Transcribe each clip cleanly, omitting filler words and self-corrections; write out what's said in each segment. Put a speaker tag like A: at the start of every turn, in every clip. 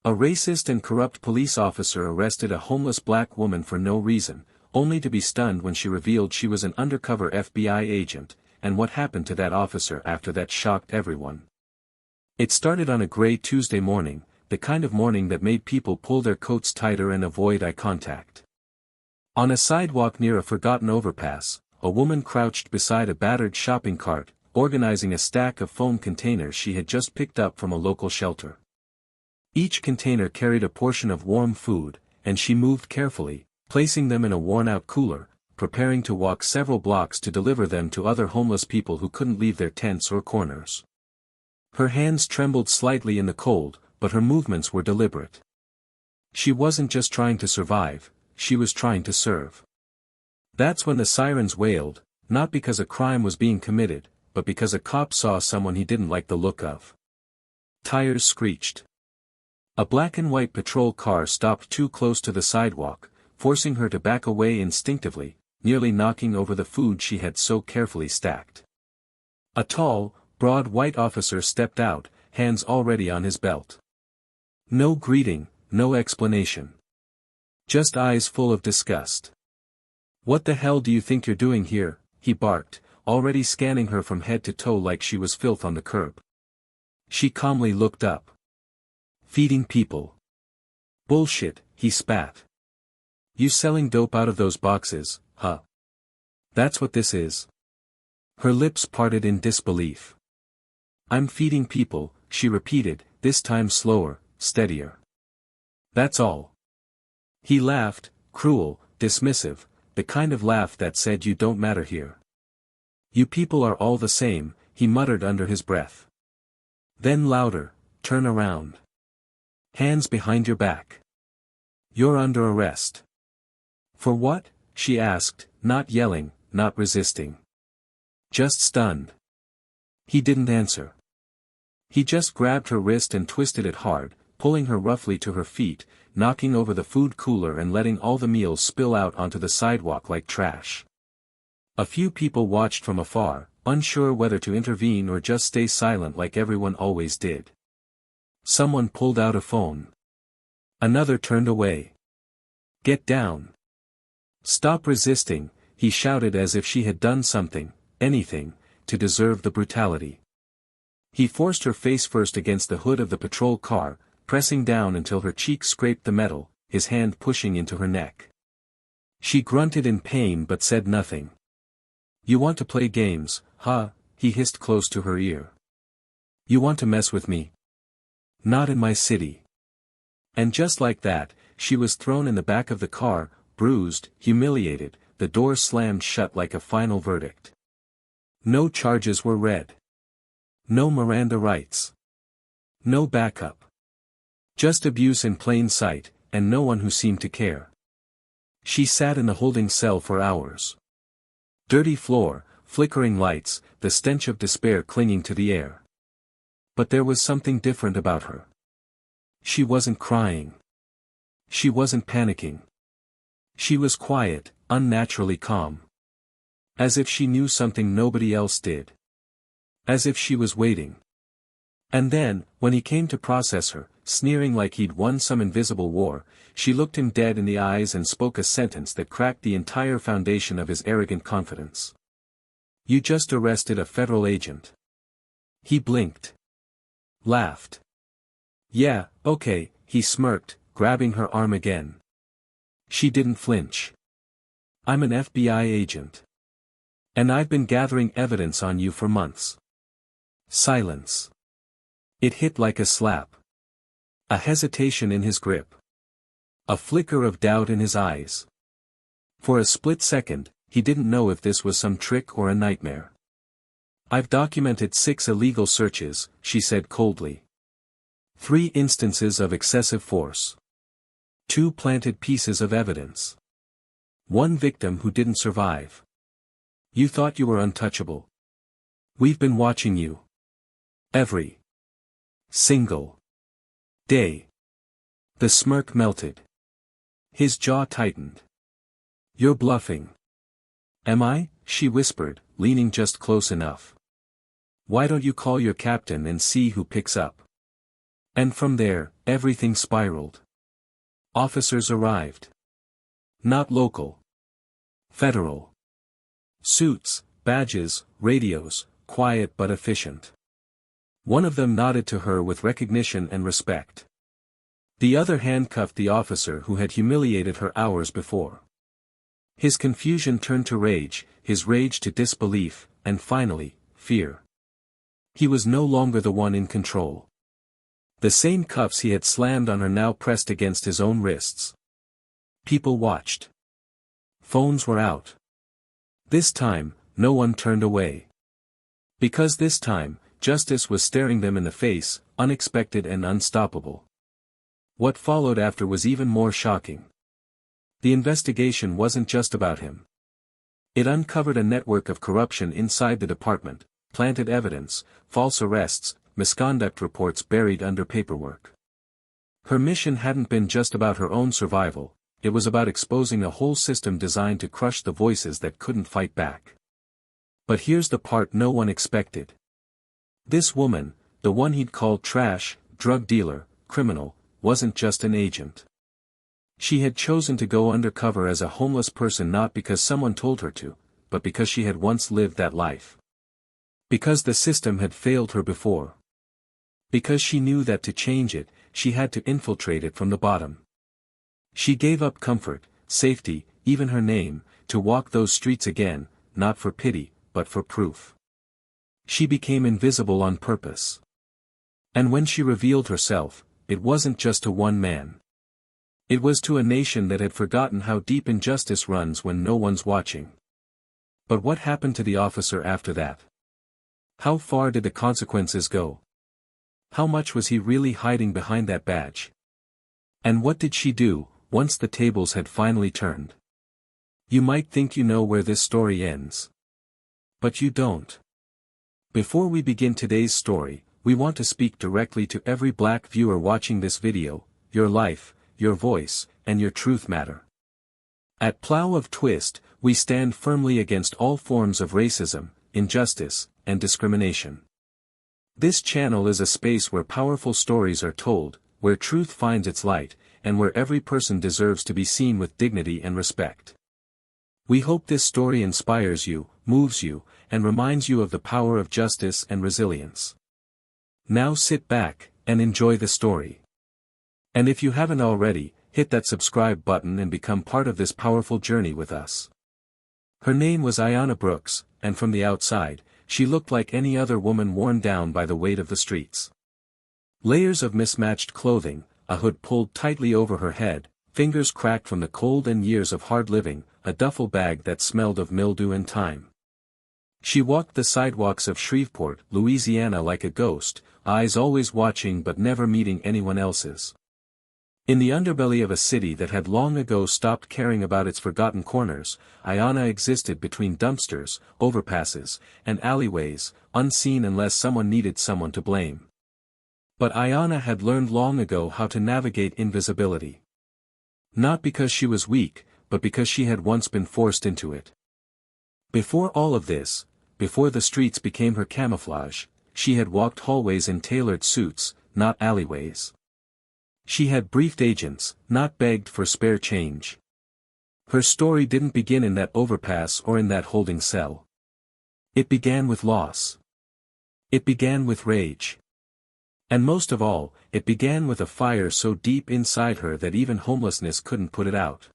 A: A racist and corrupt police officer arrested a homeless black woman for no reason, only to be stunned when she revealed she was an undercover FBI agent, and what happened to that officer after that shocked everyone. It started on a gray Tuesday morning, the kind of morning that made people pull their coats tighter and avoid eye contact. On a sidewalk near a forgotten overpass, a woman crouched beside a battered shopping cart, organizing a stack of foam containers she had just picked up from a local shelter. Each container carried a portion of warm food, and she moved carefully, placing them in a worn-out cooler, preparing to walk several blocks to deliver them to other homeless people who couldn't leave their tents or corners. Her hands trembled slightly in the cold, but her movements were deliberate. She wasn't just trying to survive, she was trying to serve. That's when the sirens wailed, not because a crime was being committed, but because a cop saw someone he didn't like the look of. Tires screeched. A black and white patrol car stopped too close to the sidewalk, forcing her to back away instinctively, nearly knocking over the food she had so carefully stacked. A tall, broad white officer stepped out, hands already on his belt. No greeting, no explanation. Just eyes full of disgust. "What the hell do you think you're doing here?" he barked, already scanning her from head to toe like she was filth on the curb. She calmly looked up. "Feeding people." "Bullshit," he spat. "You selling dope out of those boxes, huh? That's what this is?" Her lips parted in disbelief. "I'm feeding people," she repeated, this time slower, steadier. "That's all." He laughed, cruel, dismissive, the kind of laugh that said you don't matter here. "You people are all the same," he muttered under his breath. Then louder, "Turn around. Hands behind your back. You're under arrest." "For what?" she asked, not yelling, not resisting. Just stunned. He didn't answer. He just grabbed her wrist and twisted it hard, pulling her roughly to her feet, knocking over the food cooler and letting all the meals spill out onto the sidewalk like trash. A few people watched from afar, unsure whether to intervene or just stay silent like everyone always did. Someone pulled out a phone. Another turned away. "Get down. Stop resisting," he shouted as if she had done something, anything, to deserve the brutality. He forced her face first against the hood of the patrol car, pressing down until her cheek scraped the metal, his hand pushing into her neck. She grunted in pain but said nothing. "You want to play games, huh?" he hissed close to her ear. "You want to mess with me? Not in my city." And just like that, she was thrown in the back of the car, bruised, humiliated, the door slammed shut like a final verdict. No charges were read. No Miranda rights. No backup. Just abuse in plain sight, and no one who seemed to care. She sat in the holding cell for hours. Dirty floor, flickering lights, the stench of despair clinging to the air. But there was something different about her. She wasn't crying. She wasn't panicking. She was quiet, unnaturally calm. As if she knew something nobody else did. As if she was waiting. And then, when he came to process her, sneering like he'd won some invisible war, she looked him dead in the eyes and spoke a sentence that cracked the entire foundation of his arrogant confidence. "You just arrested a federal agent." He blinked. Laughed. "Yeah, okay," he smirked, grabbing her arm again. She didn't flinch. "I'm an FBI agent. And I've been gathering evidence on you for months." Silence. It hit like a slap. A hesitation in his grip. A flicker of doubt in his eyes. For a split second, he didn't know if this was some trick or a nightmare. "I've documented 6 illegal searches," she said coldly. 3 instances of excessive force. 2 planted pieces of evidence. 1 victim who didn't survive. You thought you were untouchable. We've been watching you. Every single day." The smirk melted. His jaw tightened. "You're bluffing." "Am I?" she whispered, leaning just close enough. "Why don't you call your captain and see who picks up?" And from there, everything spiraled. Officers arrived. Not local. Federal. Suits, badges, radios, quiet but efficient. One of them nodded to her with recognition and respect. The other handcuffed the officer who had humiliated her hours before. His confusion turned to rage, his rage to disbelief, and finally, fear. He was no longer the one in control. The same cuffs he had slammed on her now pressed against his own wrists. People watched. Phones were out. This time, no one turned away. Because this time, justice was staring them in the face, unexpected and unstoppable. What followed after was even more shocking. The investigation wasn't just about him. It uncovered a network of corruption inside the department, planted evidence, false arrests, misconduct reports buried under paperwork. Her mission hadn't been just about her own survival, it was about exposing a whole system designed to crush the voices that couldn't fight back. But here's the part no one expected. This woman, the one he'd called trash, drug dealer, criminal, wasn't just an agent. She had chosen to go undercover as a homeless person not because someone told her to, but because she had once lived that life. Because the system had failed her before. Because she knew that to change it, she had to infiltrate it from the bottom. She gave up comfort, safety, even her name, to walk those streets again, not for pity, but for proof. She became invisible on purpose. And when she revealed herself, it wasn't just to one man. It was to a nation that had forgotten how deep injustice runs when no one's watching. But what happened to the officer after that? How far did the consequences go? How much was he really hiding behind that badge? And what did she do, once the tables had finally turned? You might think you know where this story ends. But you don't. Before we begin today's story, we want to speak directly to every black viewer watching this video. Your life, your voice, and your truth matter. At Plow of Twist, we stand firmly against all forms of racism, injustice, and discrimination. This channel is a space where powerful stories are told, where truth finds its light, and where every person deserves to be seen with dignity and respect. We hope this story inspires you, moves you, and reminds you of the power of justice and resilience. Now sit back, and enjoy the story. And if you haven't already, hit that subscribe button and become part of this powerful journey with us. Her name was Ayanna Brooks, and from the outside, she looked like any other woman worn down by the weight of the streets. Layers of mismatched clothing, a hood pulled tightly over her head, fingers cracked from the cold and years of hard living, a duffel bag that smelled of mildew and time. She walked the sidewalks of Shreveport, Louisiana like a ghost, eyes always watching but never meeting anyone else's. In the underbelly of a city that had long ago stopped caring about its forgotten corners, Ayanna existed between dumpsters, overpasses, and alleyways, unseen unless someone needed someone to blame. But Ayanna had learned long ago how to navigate invisibility. Not because she was weak, but because she had once been forced into it. Before all of this, before the streets became her camouflage, she had walked hallways in tailored suits, not alleyways. She had briefed agents, not begged for spare change. Her story didn't begin in that overpass or in that holding cell. It began with loss. It began with rage. And most of all, it began with a fire so deep inside her that even homelessness couldn't put it out.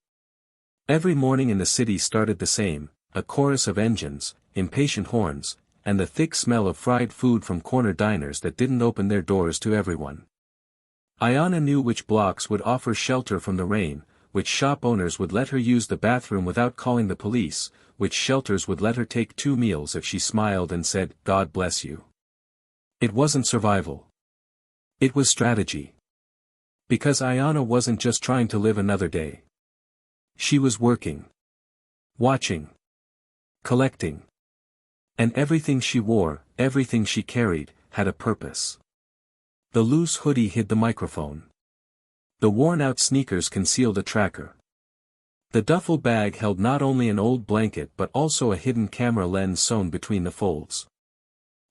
A: Every morning in the city started the same, a chorus of engines, impatient horns, and the thick smell of fried food from corner diners that didn't open their doors to everyone. Ayanna knew which blocks would offer shelter from the rain, which shop owners would let her use the bathroom without calling the police, which shelters would let her take 2 meals if she smiled and said, "God bless you." It wasn't survival. It was strategy. Because Ayanna wasn't just trying to live another day. She was working. Watching. Collecting. And everything she wore, everything she carried, had a purpose. The loose hoodie hid the microphone. The worn-out sneakers concealed a tracker. The duffel bag held not only an old blanket but also a hidden camera lens sewn between the folds.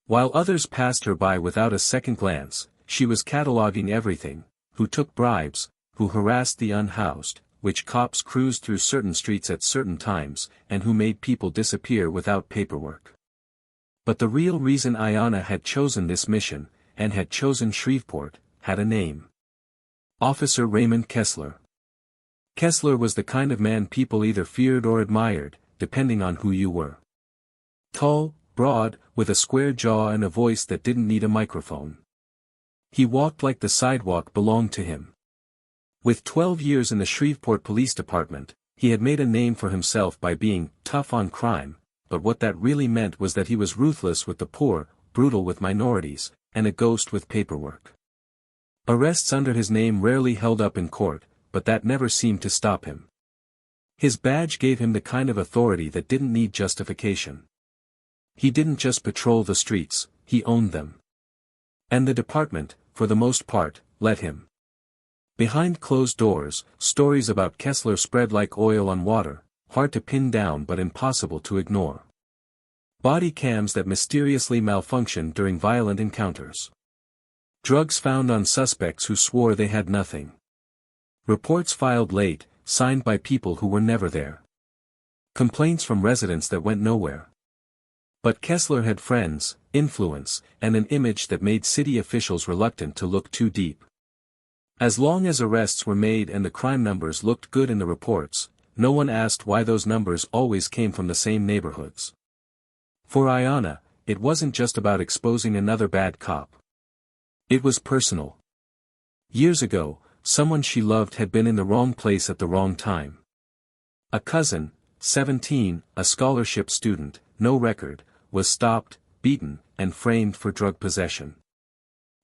A: While others passed her by without a second glance, she was cataloging everything: who took bribes, who harassed the unhoused, which cops cruised through certain streets at certain times, and who made people disappear without paperwork. But the real reason Ayanna had chosen this mission, and had chosen Shreveport, had a name. Officer Raymond Kessler. Kessler was the kind of man people either feared or admired, depending on who you were. Tall, broad, with a square jaw and a voice that didn't need a microphone. He walked like the sidewalk belonged to him. With 12 years in the Shreveport Police Department, he had made a name for himself by being tough on crime, but what that really meant was that he was ruthless with the poor, brutal with minorities, and a ghost with paperwork. Arrests under his name rarely held up in court, but that never seemed to stop him. His badge gave him the kind of authority that didn't need justification. He didn't just patrol the streets, he owned them. And the department, for the most part, let him. Behind closed doors, stories about Kessler spread like oil on water, hard to pin down but impossible to ignore. Body cams that mysteriously malfunctioned during violent encounters. Drugs found on suspects who swore they had nothing. Reports filed late, signed by people who were never there. Complaints from residents that went nowhere. But Kessler had friends, influence, and an image that made city officials reluctant to look too deep. As long as arrests were made and the crime numbers looked good in the reports, no one asked why those numbers always came from the same neighborhoods. For Ayanna, it wasn't just about exposing another bad cop. It was personal. Years ago, someone she loved had been in the wrong place at the wrong time. A cousin, 17, a scholarship student, no record, was stopped, beaten, and framed for drug possession.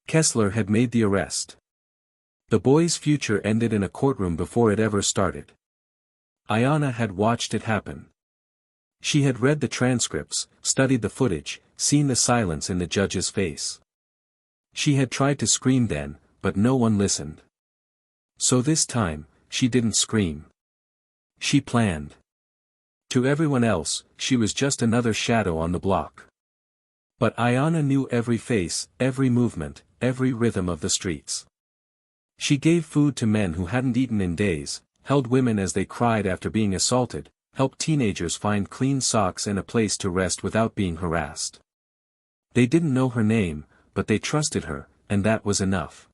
A: Kessler had made the arrest. The boy's future ended in a courtroom before it ever started. Ayanna had watched it happen. She had read the transcripts, studied the footage, seen the silence in the judge's face. She had tried to scream then, but no one listened. So this time, she didn't scream. She planned. To everyone else, she was just another shadow on the block. But Ayanna knew every face, every movement, every rhythm of the streets. She gave food to men who hadn't eaten in days, held women as they cried after being assaulted, helped teenagers find clean socks and a place to rest without being harassed. They didn't know her name, but they trusted her, and that was enough.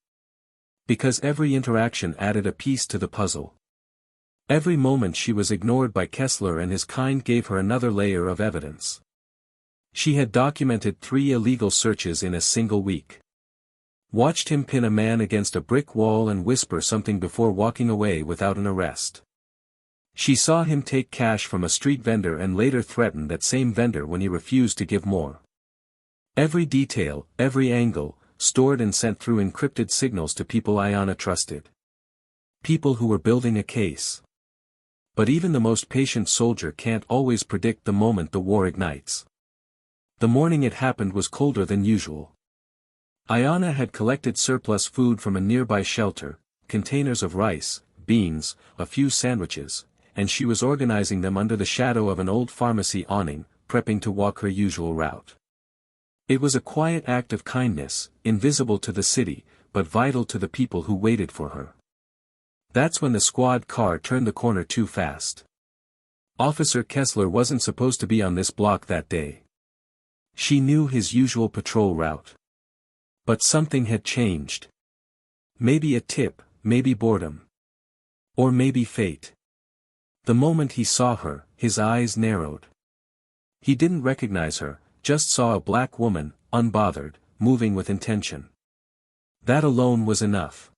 A: Because every interaction added a piece to the puzzle. Every moment she was ignored by Kessler and his kind gave her another layer of evidence. She had documented 3 illegal searches in a single week. Watched him pin a man against a brick wall and whisper something before walking away without an arrest. She saw him take cash from a street vendor and later threaten that same vendor when he refused to give more. Every detail, every angle, stored and sent through encrypted signals to people Ayanna trusted. People who were building a case. But even the most patient soldier can't always predict the moment the war ignites. The morning it happened was colder than usual. Ayanna had collected surplus food from a nearby shelter, containers of rice, beans, a few sandwiches, and she was organizing them under the shadow of an old pharmacy awning, prepping to walk her usual route. It was a quiet act of kindness, invisible to the city, but vital to the people who waited for her. That's when the squad car turned the corner too fast. Officer Kessler wasn't supposed to be on this block that day. She knew his usual patrol route. But something had changed. Maybe a tip, maybe boredom. Or maybe fate. The moment he saw her, his eyes narrowed. He didn't recognize her, just saw a black woman, unbothered, moving with intention. That alone was enough.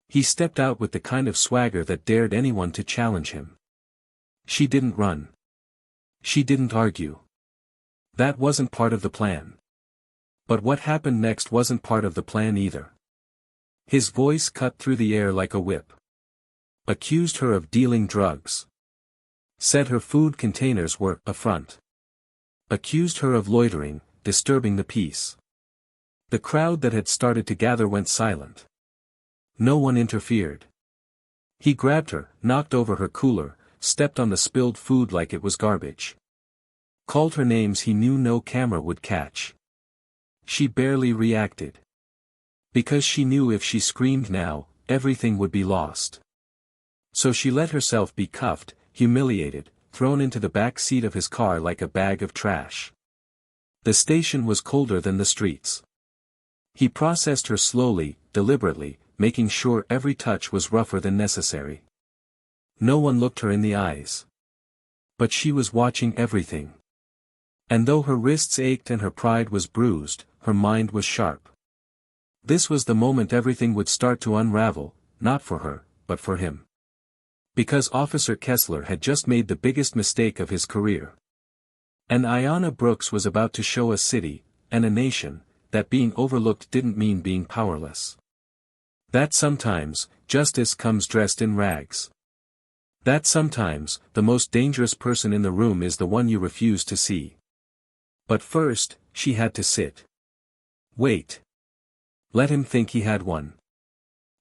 A: He stepped out with the kind of swagger that dared anyone to challenge him. She didn't run. She didn't argue. That wasn't part of the plan. But what happened next wasn't part of the plan either. His voice cut through the air like a whip. Accused her of dealing drugs. Said her food containers were a front. Accused her of loitering, disturbing the peace. The crowd that had started to gather went silent. No one interfered. He grabbed her, knocked over her cooler, stepped on the spilled food like it was garbage. Called her names he knew no camera would catch. She barely reacted. Because she knew if she screamed now, everything would be lost. So she let herself be cuffed, humiliated, thrown into the back seat of his car like a bag of trash. The station was colder than the streets. He processed her slowly, deliberately, making sure every touch was rougher than necessary. No one looked her in the eyes. But she was watching everything. And though her wrists ached and her pride was bruised, her mind was sharp. This was the moment everything would start to unravel, not for her, but for him. Because Officer Kessler had just made the biggest mistake of his career. And Ayanna Brooks was about to show a city, and a nation, that being overlooked didn't mean being powerless. That sometimes, justice comes dressed in rags. That sometimes, the most dangerous person in the room is the one you refuse to see. But first, she had to sit. Wait. Let him think he had one.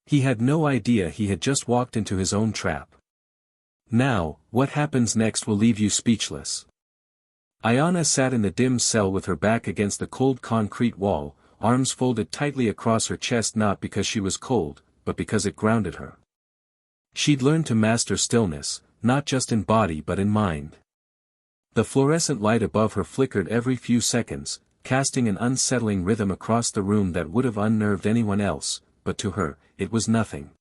A: He had no idea he had just walked into his own trap. Now, what happens next will leave you speechless. Ayanna sat in the dim cell with her back against the cold concrete wall, arms folded tightly across her chest not because she was cold, but because it grounded her. She'd learned to master stillness, not just in body but in mind. The fluorescent light above her flickered every few seconds, casting an unsettling rhythm across the room that would have unnerved anyone else, but to her, it was nothing.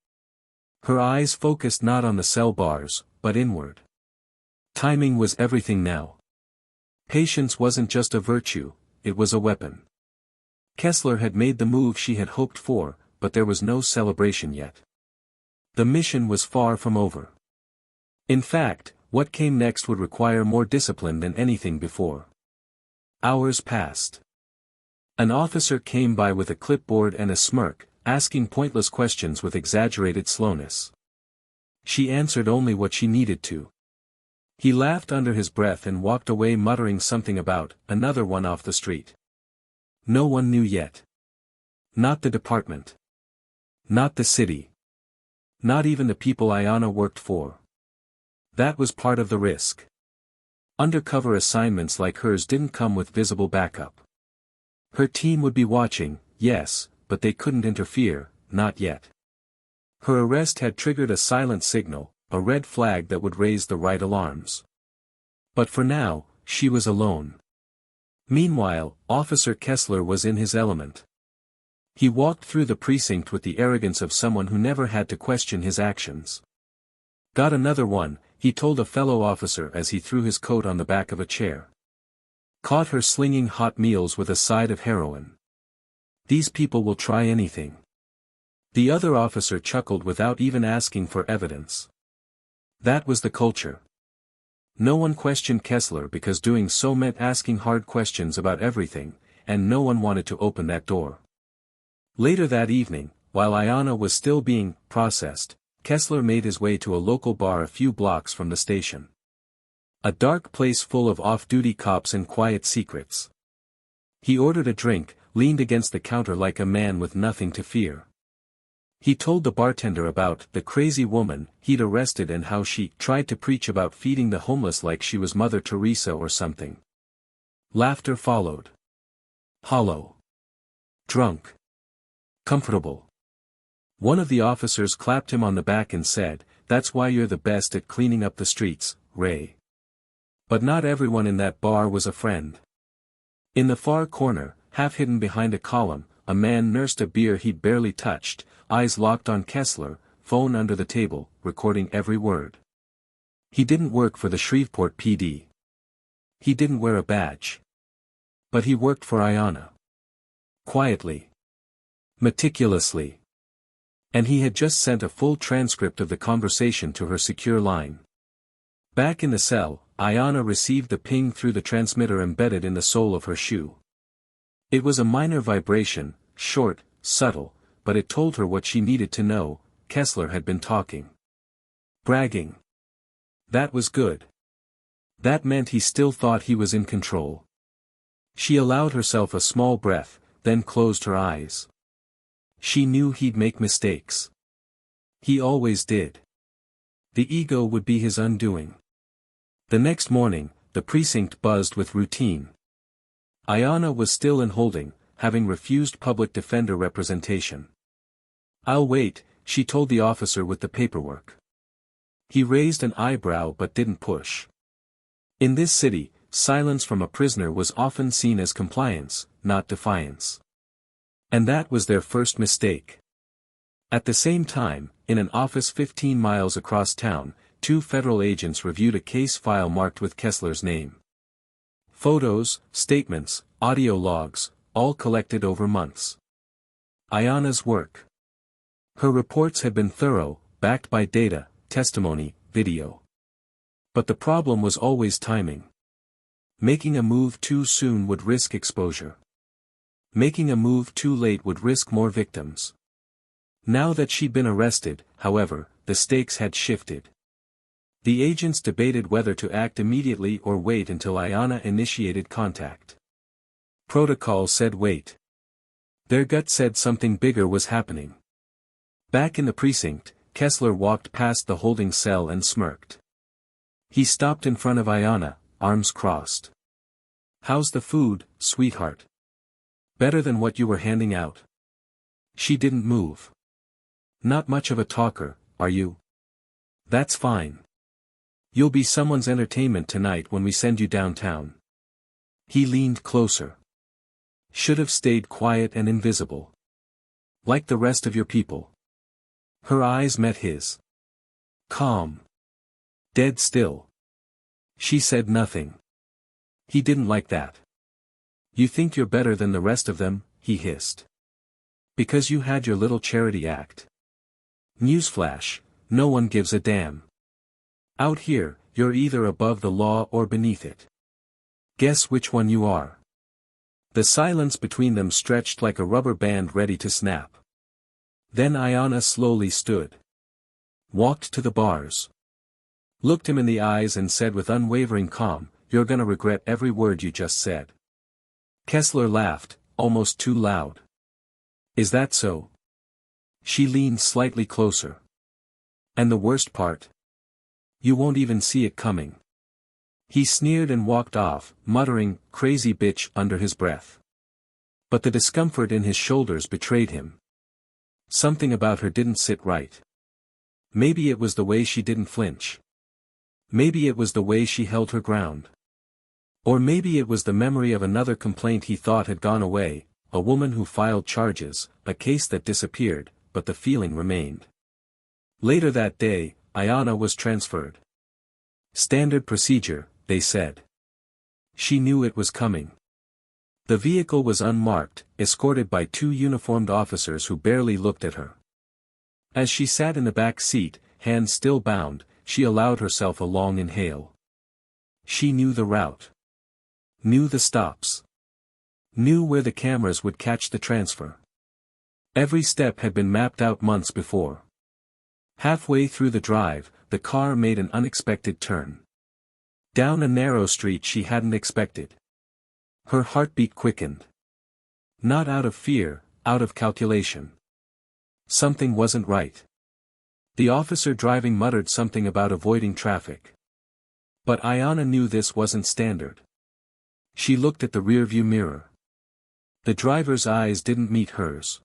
A: Her eyes focused not on the cell bars, but inward. Timing was everything now. Patience wasn't just a virtue, it was a weapon. Kessler had made the move she had hoped for, but there was no celebration yet. The mission was far from over. In fact, what came next would require more discipline than anything before. Hours passed. An officer came by with a clipboard and a smirk, asking pointless questions with exaggerated slowness. She answered only what she needed to. He laughed under his breath and walked away muttering something about another one off the street. No one knew yet. Not the department. Not the city. Not even the people Ayanna worked for. That was part of the risk. Undercover assignments like hers didn't come with visible backup. Her team would be watching, yes, but they couldn't interfere, not yet. Her arrest had triggered a silent signal, a red flag that would raise the right alarms. But for now, she was alone. Meanwhile, Officer Kessler was in his element. He walked through the precinct with the arrogance of someone who never had to question his actions. Got another one, he told a fellow officer as he threw his coat on the back of a chair. Caught her slinging hot meals with a side of heroin. These people will try anything. The other officer chuckled without even asking for evidence. That was the culture. No one questioned Kessler because doing so meant asking hard questions about everything, and no one wanted to open that door. Later that evening, while Ayanna was still being processed, Kessler made his way to a local bar a few blocks from the station. A dark place full of off-duty cops and quiet secrets. He ordered a drink, leaned against the counter like a man with nothing to fear. He told the bartender about the crazy woman he'd arrested and how she tried to preach about feeding the homeless like she was Mother Teresa or something. Laughter followed. Hollow. Drunk. Comfortable. One of the officers clapped him on the back and said, "That's why you're the best at cleaning up the streets, Ray." But not everyone in that bar was a friend. In the far corner, half hidden behind a column, a man nursed a beer he'd barely touched, eyes locked on Kessler, phone under the table, recording every word. He didn't work for the Shreveport PD. He didn't wear a badge. But he worked for Ayanna. Quietly. Meticulously. And he had just sent a full transcript of the conversation to her secure line. Back in the cell, Ayanna received the ping through the transmitter embedded in the sole of her shoe. It was a minor vibration, short, subtle, but it told her what she needed to know. Kessler had been talking. Bragging. That was good. That meant he still thought he was in control. She allowed herself a small breath, then closed her eyes. She knew he'd make mistakes. He always did. The ego would be his undoing. The next morning, the precinct buzzed with routine. Ayanna was still in holding, having refused public defender representation. "I'll wait," she told the officer with the paperwork. He raised an eyebrow but didn't push. In this city, silence from a prisoner was often seen as compliance, not defiance. And that was their first mistake. At the same time, in an office 15 miles across town, 2 federal agents reviewed a case file marked with Kessler's name. Photos, statements, audio logs, all collected over months. Ayanna's work. Her reports had been thorough, backed by data, testimony, video. But the problem was always timing. Making a move too soon would risk exposure. Making a move too late would risk more victims. Now that she'd been arrested, however, the stakes had shifted. The agents debated whether to act immediately or wait until Ayanna initiated contact. Protocol said wait. Their gut said something bigger was happening. Back in the precinct, Kessler walked past the holding cell and smirked. He stopped in front of Ayanna, arms crossed. "How's the food, sweetheart? Better than what you were handing out?" She didn't move. "Not much of a talker, are you?" "That's fine. You'll be someone's entertainment tonight when we send you downtown." He leaned closer. "Should have stayed quiet and invisible. Like the rest of your people." Her eyes met his. Calm. Dead still. She said nothing. He didn't like that. "You think you're better than the rest of them," he hissed. "Because you had your little charity act. Newsflash, no one gives a damn. Out here, you're either above the law or beneath it. Guess which one you are." The silence between them stretched like a rubber band ready to snap. Then Ayanna slowly stood. Walked to the bars. Looked him in the eyes and said with unwavering calm, "You're gonna regret every word you just said." Kessler laughed, almost too loud. "Is that so?" She leaned slightly closer. "And the worst part? You won't even see it coming." He sneered and walked off, muttering, "Crazy bitch," under his breath. But the discomfort in his shoulders betrayed him. Something about her didn't sit right. Maybe it was the way she didn't flinch. Maybe it was the way she held her ground. Or maybe it was the memory of another complaint he thought had gone away, a woman who filed charges, a case that disappeared, but the feeling remained. Later that day, Ayanna was transferred. Standard procedure, they said. She knew it was coming. The vehicle was unmarked, escorted by 2 uniformed officers who barely looked at her. As she sat in the back seat, hands still bound, she allowed herself a long inhale. She knew the route. Knew the stops. Knew where the cameras would catch the transfer. Every step had been mapped out months before. Halfway through the drive, the car made an unexpected turn. Down a narrow street she hadn't expected. Her heartbeat quickened. Not out of fear, out of calculation. Something wasn't right. The officer driving muttered something about avoiding traffic. But Ayanna knew this wasn't standard. She looked at the rearview mirror. The driver's eyes didn't meet hers.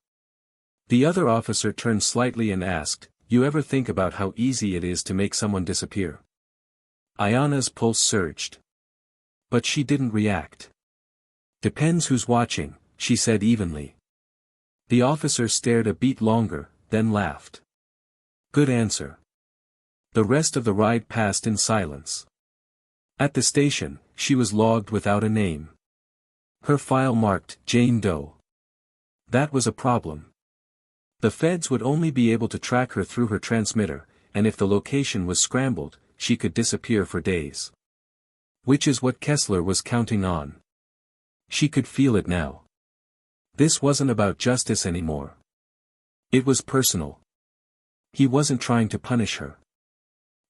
A: The other officer turned slightly and asked, "You ever think about how easy it is to make someone disappear?" Ayanna's pulse surged. But she didn't react. "Depends who's watching," she said evenly. The officer stared a beat longer, then laughed. "Good answer." The rest of the ride passed in silence. At the station, she was logged without a name. Her file marked, Jane Doe. That was a problem. The feds would only be able to track her through her transmitter, and if the location was scrambled, she could disappear for days. Which is what Kessler was counting on. She could feel it now. This wasn't about justice anymore. It was personal. He wasn't trying to punish her.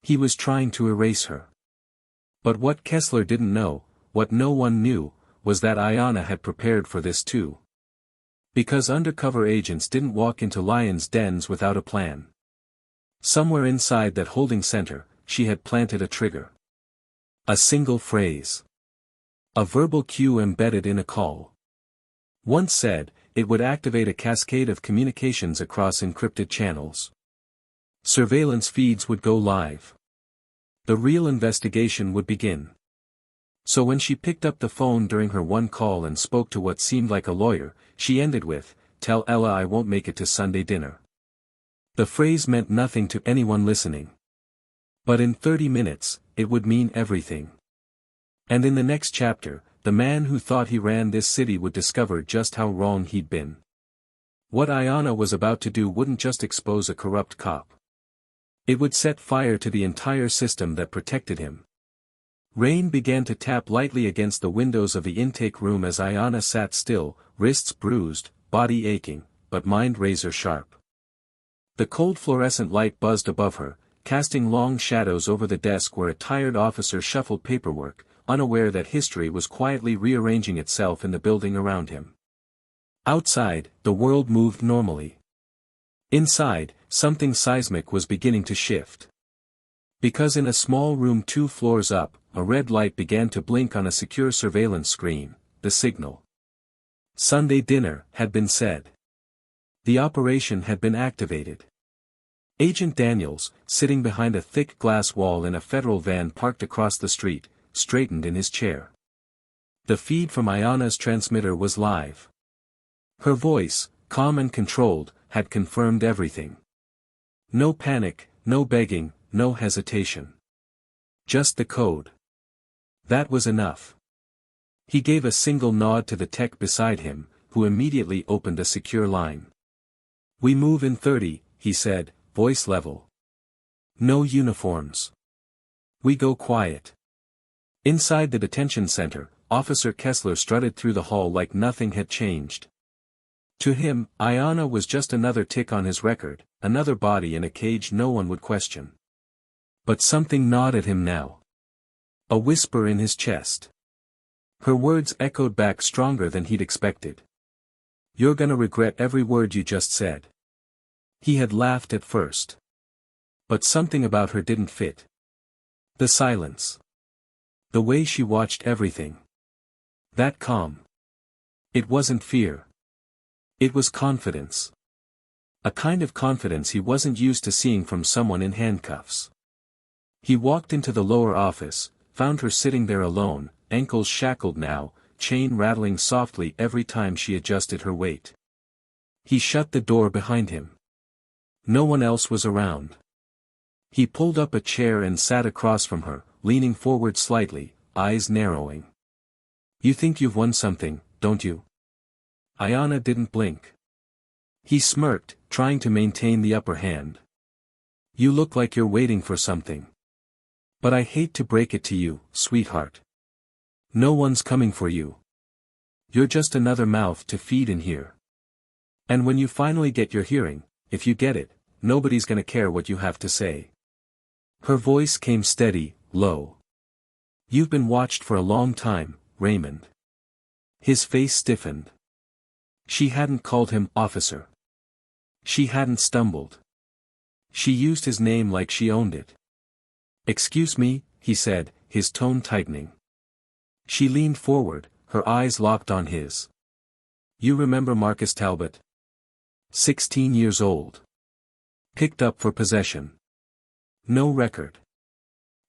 A: He was trying to erase her. But what Kessler didn't know, what no one knew, was that Ayanna had prepared for this too. Because undercover agents didn't walk into lions' dens without a plan. Somewhere inside that holding center, she had planted a trigger. A single phrase. A verbal cue embedded in a call. Once said, it would activate a cascade of communications across encrypted channels. Surveillance feeds would go live. The real investigation would begin. So when she picked up the phone during her one call and spoke to what seemed like a lawyer, she ended with, "Tell Ella I won't make it to Sunday dinner." The phrase meant nothing to anyone listening. But in 30 minutes, it would mean everything. And in the next chapter, the man who thought he ran this city would discover just how wrong he'd been. What Ayanna was about to do wouldn't just expose a corrupt cop. It would set fire to the entire system that protected him. Rain began to tap lightly against the windows of the intake room as Ayanna sat still, wrists bruised, body aching, but mind razor-sharp. The cold fluorescent light buzzed above her, casting long shadows over the desk where a tired officer shuffled paperwork, unaware that history was quietly rearranging itself in the building around him. Outside, the world moved normally. Inside, something seismic was beginning to shift. Because in a small room 2 floors up, a red light began to blink on a secure surveillance screen, the signal. Sunday dinner had been said. The operation had been activated. Agent Daniels, sitting behind a thick glass wall in a federal van parked across the street, straightened in his chair. The feed from Ayanna's transmitter was live. Her voice, calm and controlled, had confirmed everything. No panic, no begging, no hesitation. Just the code. That was enough. He gave a single nod to the tech beside him, who immediately opened a secure line. "We move in 30, he said, voice level. "No uniforms. We go quiet." Inside the detention center, Officer Kessler strutted through the hall like nothing had changed. To him, Ayanna was just another tick on his record, another body in a cage no one would question. But something gnawed at him now. A whisper in his chest. Her words echoed back stronger than he'd expected. "You're gonna regret every word you just said." He had laughed at first. But something about her didn't fit. The silence. The way she watched everything. That calm. It wasn't fear. It was confidence. A kind of confidence he wasn't used to seeing from someone in handcuffs. He walked into the lower office, found her sitting there alone, ankles shackled now, chain rattling softly every time she adjusted her weight. He shut the door behind him. No one else was around. He pulled up a chair and sat across from her, leaning forward slightly, eyes narrowing. "You think you've won something, don't you?" Ayanna didn't blink. He smirked, trying to maintain the upper hand. "You look like you're waiting for something. But I hate to break it to you, sweetheart. No one's coming for you. You're just another mouth to feed in here. And when you finally get your hearing, if you get it, nobody's gonna care what you have to say." Her voice came steady, low. "You've been watched for a long time, Raymond." His face stiffened. She hadn't called him officer. She hadn't stumbled. She used his name like she owned it. "Excuse me," he said, his tone tightening. She leaned forward, her eyes locked on his. "You remember Marcus Talbot? 16 years old. Picked up for possession. No record.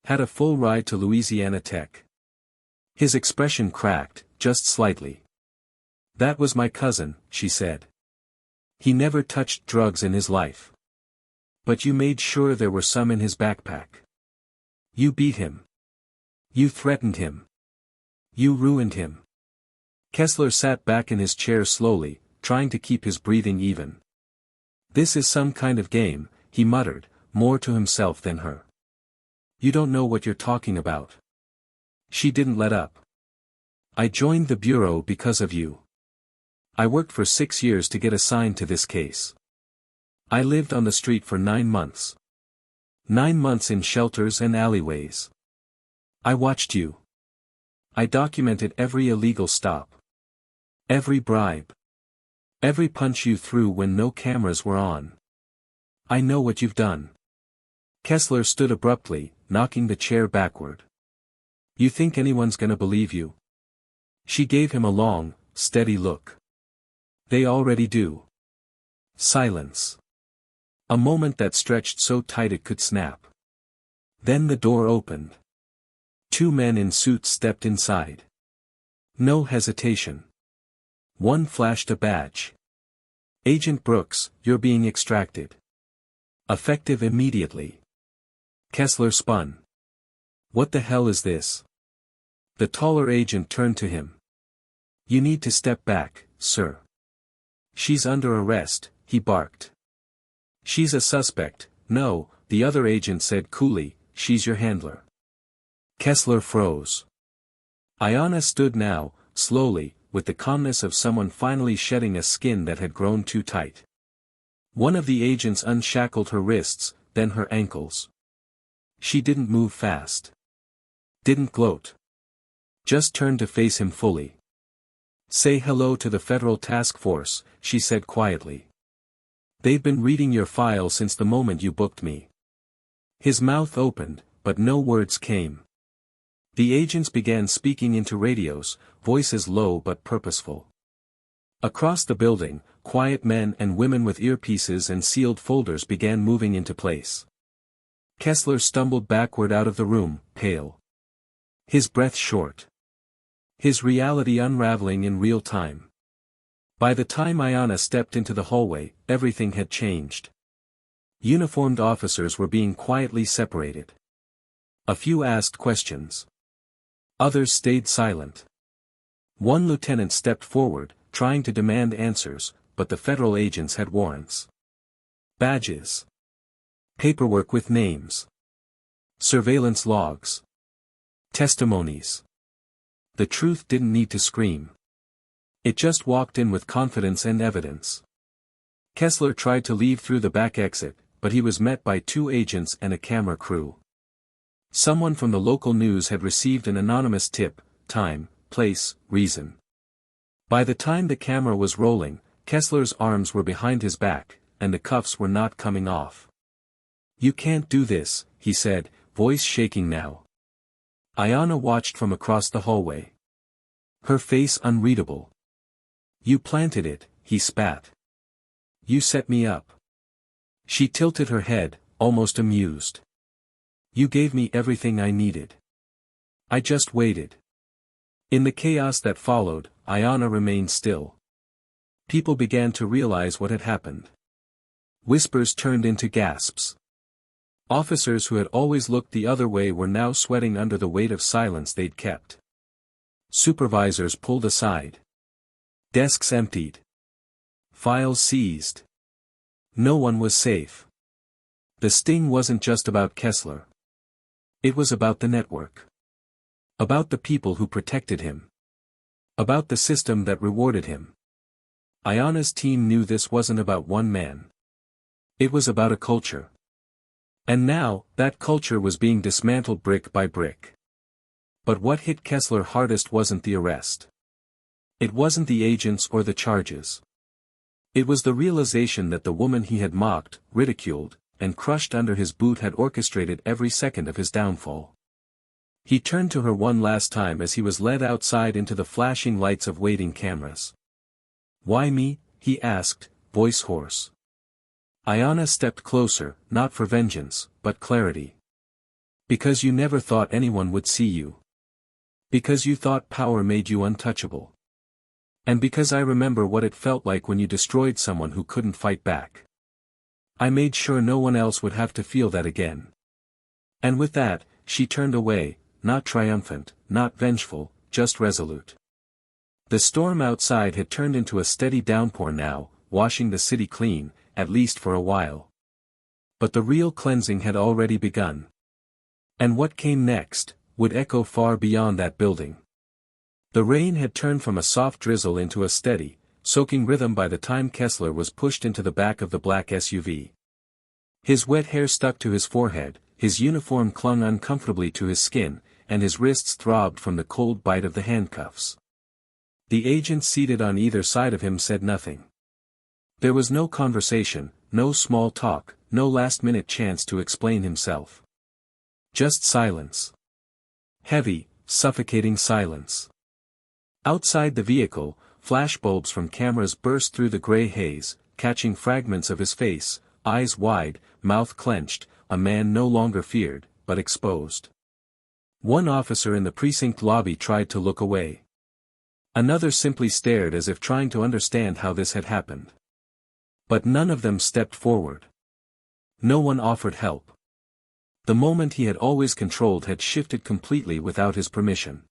A: Had a full ride to Louisiana Tech." His expression cracked, just slightly. "That was my cousin," she said. "He never touched drugs in his life. But you made sure there were some in his backpack. You beat him. You threatened him. You ruined him." Kessler sat back in his chair slowly, trying to keep his breathing even. "This is some kind of game," he muttered, more to himself than her. "You don't know what you're talking about." She didn't let up. "I joined the bureau because of you. I worked for 6 years to get assigned to this case. I lived on the street for 9 months. 9 months in shelters and alleyways. I watched you. I documented every illegal stop. Every bribe. Every punch you threw when no cameras were on. I know what you've done." Kessler stood abruptly, knocking the chair backward. "You think anyone's gonna believe you?" She gave him a long, steady look. They already do. Silence. A moment that stretched so tight it could snap. Then the door opened. Two men in suits stepped inside. No hesitation. One flashed a badge. Agent Brooks, you're being extracted. Effective immediately. Kessler spun. What the hell is this? The taller agent turned to him. You need to step back, sir. She's under arrest, he barked. She's a suspect, no, the other agent said coolly, she's your handler. Kessler froze. Ayanna stood now, slowly, with the calmness of someone finally shedding a skin that had grown too tight. One of the agents unshackled her wrists, then her ankles. She didn't move fast. Didn't gloat. Just turned to face him fully. Say hello to the Federal Task Force, she said quietly. They've been reading your file since the moment you booked me. His mouth opened, but no words came. The agents began speaking into radios, voices low but purposeful. Across the building, quiet men and women with earpieces and sealed folders began moving into place. Kessler stumbled backward out of the room, pale. His breath short. His reality unraveling in real time. By the time Ayanna stepped into the hallway, everything had changed. Uniformed officers were being quietly separated. A few asked questions. Others stayed silent. One lieutenant stepped forward, trying to demand answers, but the federal agents had warrants. Badges. Paperwork with names. Surveillance logs. Testimonies. The truth didn't need to scream. It just walked in with confidence and evidence. Kessler tried to leave through the back exit, but he was met by two agents and a camera crew. Someone from the local news had received an anonymous tip, time, place, reason. By the time the camera was rolling, Kessler's arms were behind his back, and the cuffs were not coming off. You can't do this, he said, voice shaking now. Ayanna watched from across the hallway. Her face unreadable. You planted it, he spat. You set me up. She tilted her head, almost amused. You gave me everything I needed. I just waited. In the chaos that followed, Ayanna remained still. People began to realize what had happened. Whispers turned into gasps. Officers who had always looked the other way were now sweating under the weight of silence they'd kept. Supervisors pulled aside. Desks emptied. Files seized. No one was safe. The sting wasn't just about Kessler. It was about the network. About the people who protected him. About the system that rewarded him. Ayanna's team knew this wasn't about one man. It was about a culture. And now, that culture was being dismantled brick by brick. But what hit Kessler hardest wasn't the arrest. It wasn't the agents or the charges. It was the realization that the woman he had mocked, ridiculed, and crushed under his boot had orchestrated every second of his downfall. He turned to her one last time as he was led outside into the flashing lights of waiting cameras. Why me? He asked, voice hoarse. Ayanna stepped closer, not for vengeance, but clarity. Because you never thought anyone would see you. Because you thought power made you untouchable. And because I remember what it felt like when you destroyed someone who couldn't fight back. I made sure no one else would have to feel that again. And with that, she turned away, not triumphant, not vengeful, just resolute. The storm outside had turned into a steady downpour now, washing the city clean, at least for a while. But the real cleansing had already begun. And what came next, would echo far beyond that building. The rain had turned from a soft drizzle into a steady, soaking rhythm by the time Kessler was pushed into the back of the black SUV. His wet hair stuck to his forehead, his uniform clung uncomfortably to his skin, and his wrists throbbed from the cold bite of the handcuffs. The agent seated on either side of him said nothing. There was no conversation, no small talk, no last-minute chance to explain himself. Just silence. Heavy, suffocating silence. Outside the vehicle, flashbulbs from cameras burst through the gray haze, catching fragments of his face, eyes wide, mouth clenched, a man no longer feared, but exposed. One officer in the precinct lobby tried to look away. Another simply stared as if trying to understand how this had happened. But none of them stepped forward. No one offered help. The moment he had always controlled had shifted completely without his permission.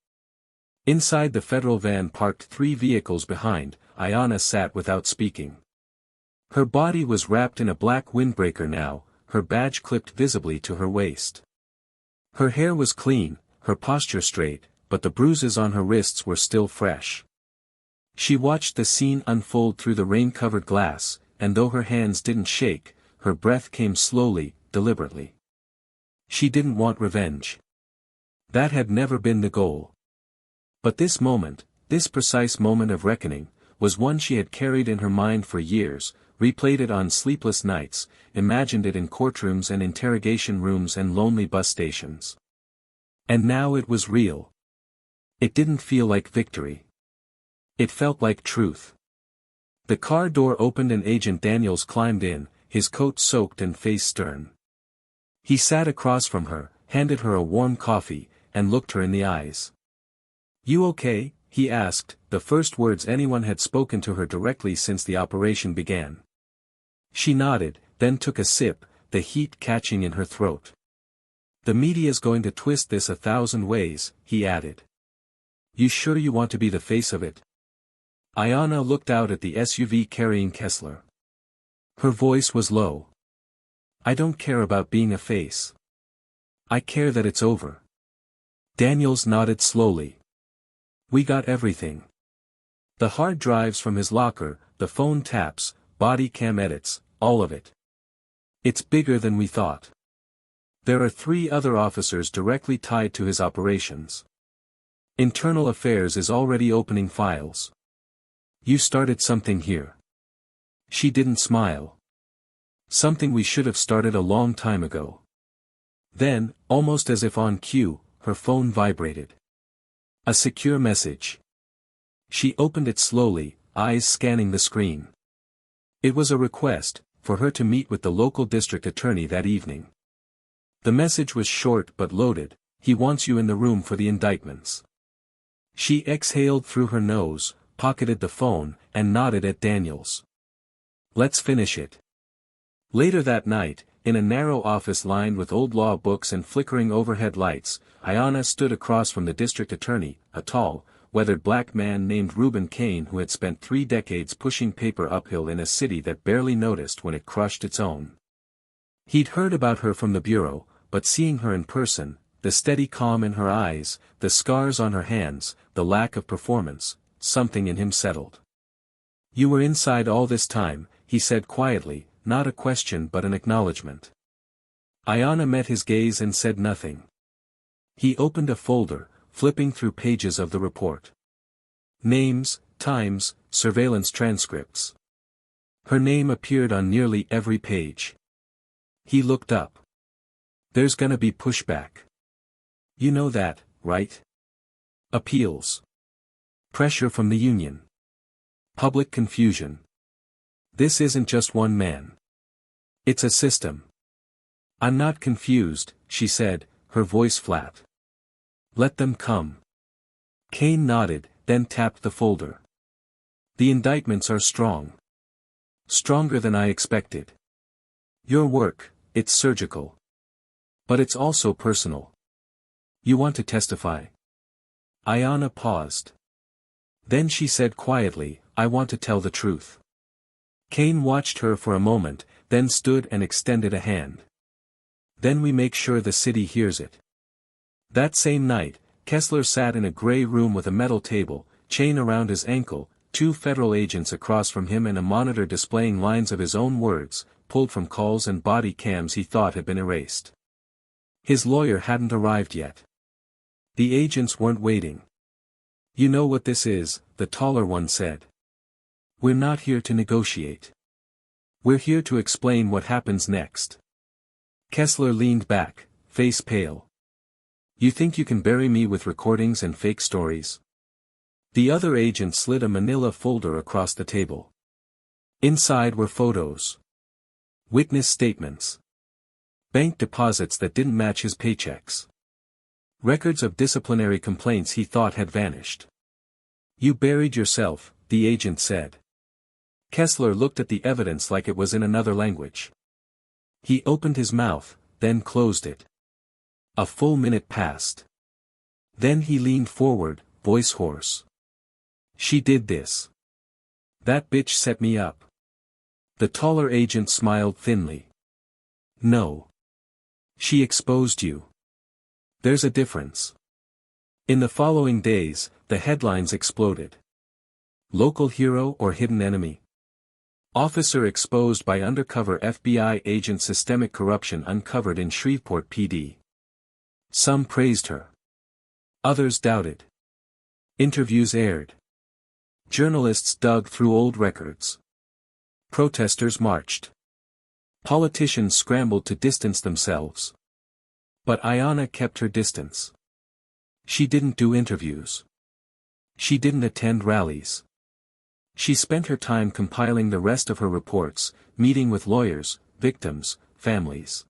A: Inside the federal van parked 3 vehicles behind, Ayanna sat without speaking. Her body was wrapped in a black windbreaker now, her badge clipped visibly to her waist. Her hair was clean, her posture straight, but the bruises on her wrists were still fresh. She watched the scene unfold through the rain-covered glass, and though her hands didn't shake, her breath came slowly, deliberately. She didn't want revenge. That had never been the goal. But this moment, this precise moment of reckoning, was one she had carried in her mind for years, replayed it on sleepless nights, imagined it in courtrooms and interrogation rooms and lonely bus stations. And now it was real. It didn't feel like victory. It felt like truth. The car door opened and Agent Daniels climbed in, his coat soaked and face stern. He sat across from her, handed her a warm coffee, and looked her in the eyes. "You okay?" he asked, the first words anyone had spoken to her directly since the operation began. She nodded, then took a sip, the heat catching in her throat. "The media's going to twist this 1,000 ways," he added. "You sure you want to be the face of it?" Ayanna looked out at the SUV carrying Kessler. Her voice was low. "I don't care about being a face. I care that it's over." Daniels nodded slowly. "We got everything. The hard drives from his locker, the phone taps, body cam edits, all of it. It's bigger than we thought. There are 3 other officers directly tied to his operations. Internal Affairs is already opening files. You started something here." She didn't smile. "Something we should have started a long time ago." Then, almost as if on cue, her phone vibrated. A secure message. She opened it slowly, eyes scanning the screen. It was a request, for her to meet with the local district attorney that evening. The message was short but loaded: "He wants you in the room for the indictments." She exhaled through her nose, pocketed the phone, and nodded at Daniels. "Let's finish it." Later that night, in a narrow office lined with old law books and flickering overhead lights, Ayanna stood across from the district attorney, a tall, weathered black man named Reuben Kane who had spent 3 decades pushing paper uphill in a city that barely noticed when it crushed its own. He'd heard about her from the bureau, but seeing her in person, the steady calm in her eyes, the scars on her hands, the lack of performance, something in him settled. "You were inside all this time," he said quietly, not a question but an acknowledgement. Ayanna met his gaze and said nothing. He opened a folder, flipping through pages of the report. Names, times, surveillance transcripts. Her name appeared on nearly every page. He looked up. "There's gonna be pushback. You know that, right? Appeals. Pressure from the union. Public confusion. This isn't just one man. It's a system." "I'm not confused," she said, her voice flat. "Let them come." Kane nodded, then tapped the folder. "The indictments are strong. Stronger than I expected. Your work, it's surgical. But it's also personal. You want to testify?" Ayanna paused. Then she said quietly, "I want to tell the truth." Kane watched her for a moment, then stood and extended a hand. "Then we make sure the city hears it." That same night, Kessler sat in a gray room with a metal table, chain around his ankle, 2 federal agents across from him and a monitor displaying lines of his own words, pulled from calls and body cams he thought had been erased. His lawyer hadn't arrived yet. The agents weren't waiting. "You know what this is," the taller one said. "We're not here to negotiate. We're here to explain what happens next." Kessler leaned back, face pale. "You think you can bury me with recordings and fake stories?" The other agent slid a manila folder across the table. Inside were photos. Witness statements. Bank deposits that didn't match his paychecks. Records of disciplinary complaints he thought had vanished. "You buried yourself," the agent said. Kessler looked at the evidence like it was in another language. He opened his mouth, then closed it. A full minute passed. Then he leaned forward, voice hoarse. "She did this. That bitch set me up." The taller agent smiled thinly. "No. She exposed you. There's a difference." In the following days, the headlines exploded. Local hero or hidden enemy? Officer exposed by undercover FBI agent, systemic corruption uncovered in Shreveport PD. Some praised her. Others doubted. Interviews aired. Journalists dug through old records. Protesters marched. Politicians scrambled to distance themselves. But Ayanna kept her distance. She didn't do interviews. She didn't attend rallies. She spent her time compiling the rest of her reports, meeting with lawyers, victims, families.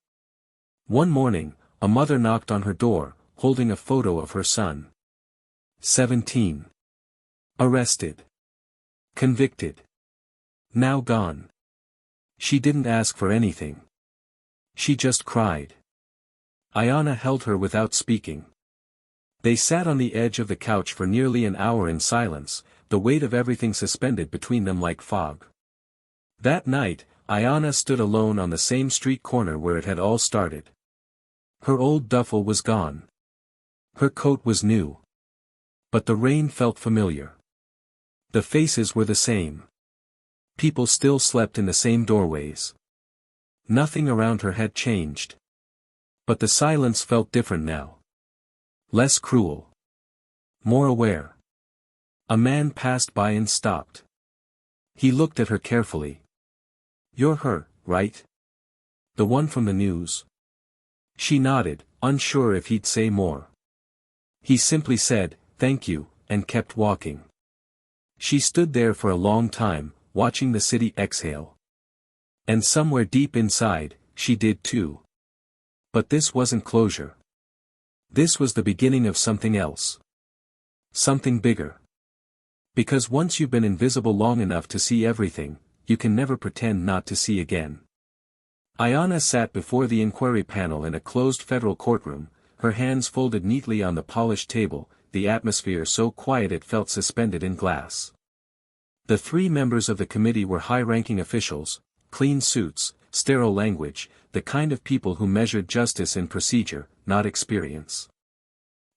A: One morning, a mother knocked on her door, holding a photo of her son. 17. Arrested. Convicted. Now gone. She didn't ask for anything. She just cried. Ayanna held her without speaking. They sat on the edge of the couch for nearly an hour in silence, the weight of everything suspended between them like fog. That night, Ayanna stood alone on the same street corner where it had all started. Her old duffel was gone. Her coat was new. But the rain felt familiar. The faces were the same. People still slept in the same doorways. Nothing around her had changed. But the silence felt different now. Less cruel. More aware. A man passed by and stopped. He looked at her carefully. "You're her, right? The one from the news?" She nodded, unsure if he'd say more. He simply said, "Thank you," and kept walking. She stood there for a long time, watching the city exhale. And somewhere deep inside, she did too. But this wasn't closure. This was the beginning of something else. Something bigger. Because once you've been invisible long enough to see everything, you can never pretend not to see again. Ayanna sat before the inquiry panel in a closed federal courtroom, her hands folded neatly on the polished table, the atmosphere so quiet it felt suspended in glass. The three members of the committee were high-ranking officials, clean suits, sterile language, the kind of people who measured justice in procedure, not experience.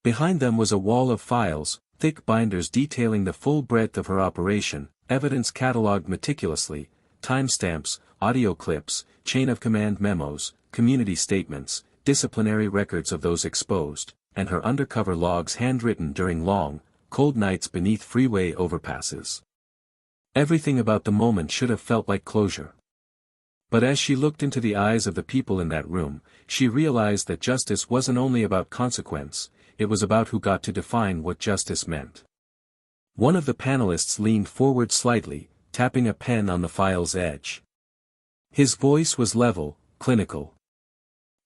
A: Behind them was a wall of files, thick binders detailing the full breadth of her operation, evidence catalogued meticulously, timestamps, audio clips, chain-of-command memos, community statements, disciplinary records of those exposed, and her undercover logs handwritten during long, cold nights beneath freeway overpasses. Everything about the moment should have felt like closure. But as she looked into the eyes of the people in that room, she realized that justice wasn't only about consequence, it was about who got to define what justice meant. One of the panelists leaned forward slightly, tapping a pen on the file's edge. His voice was level, clinical.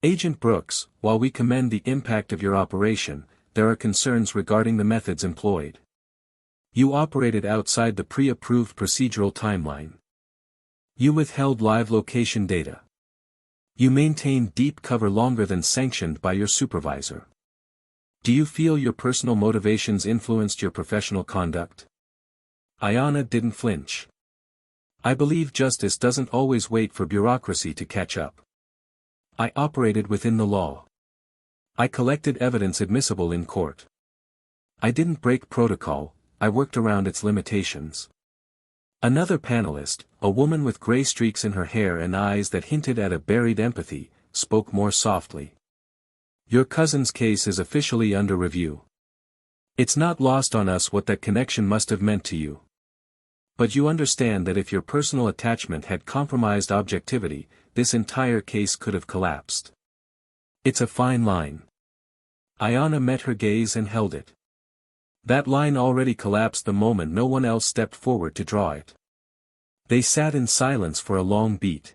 A: "Agent Brooks, while we commend the impact of your operation, there are concerns regarding the methods employed. You operated outside the pre-approved procedural timeline. You withheld live location data. You maintained deep cover longer than sanctioned by your supervisor. Do you feel your personal motivations influenced your professional conduct?" Ayanna didn't flinch. "I believe justice doesn't always wait for bureaucracy to catch up. I operated within the law. I collected evidence admissible in court. I didn't break protocol, I worked around its limitations." Another panelist, a woman with gray streaks in her hair and eyes that hinted at a buried empathy, spoke more softly. "Your cousin's case is officially under review. It's not lost on us what that connection must have meant to you. But you understand that if your personal attachment had compromised objectivity, this entire case could have collapsed. It's a fine line." Ayanna met her gaze and held it. That line already collapsed the moment no one else stepped forward to draw it. They sat in silence for a long beat.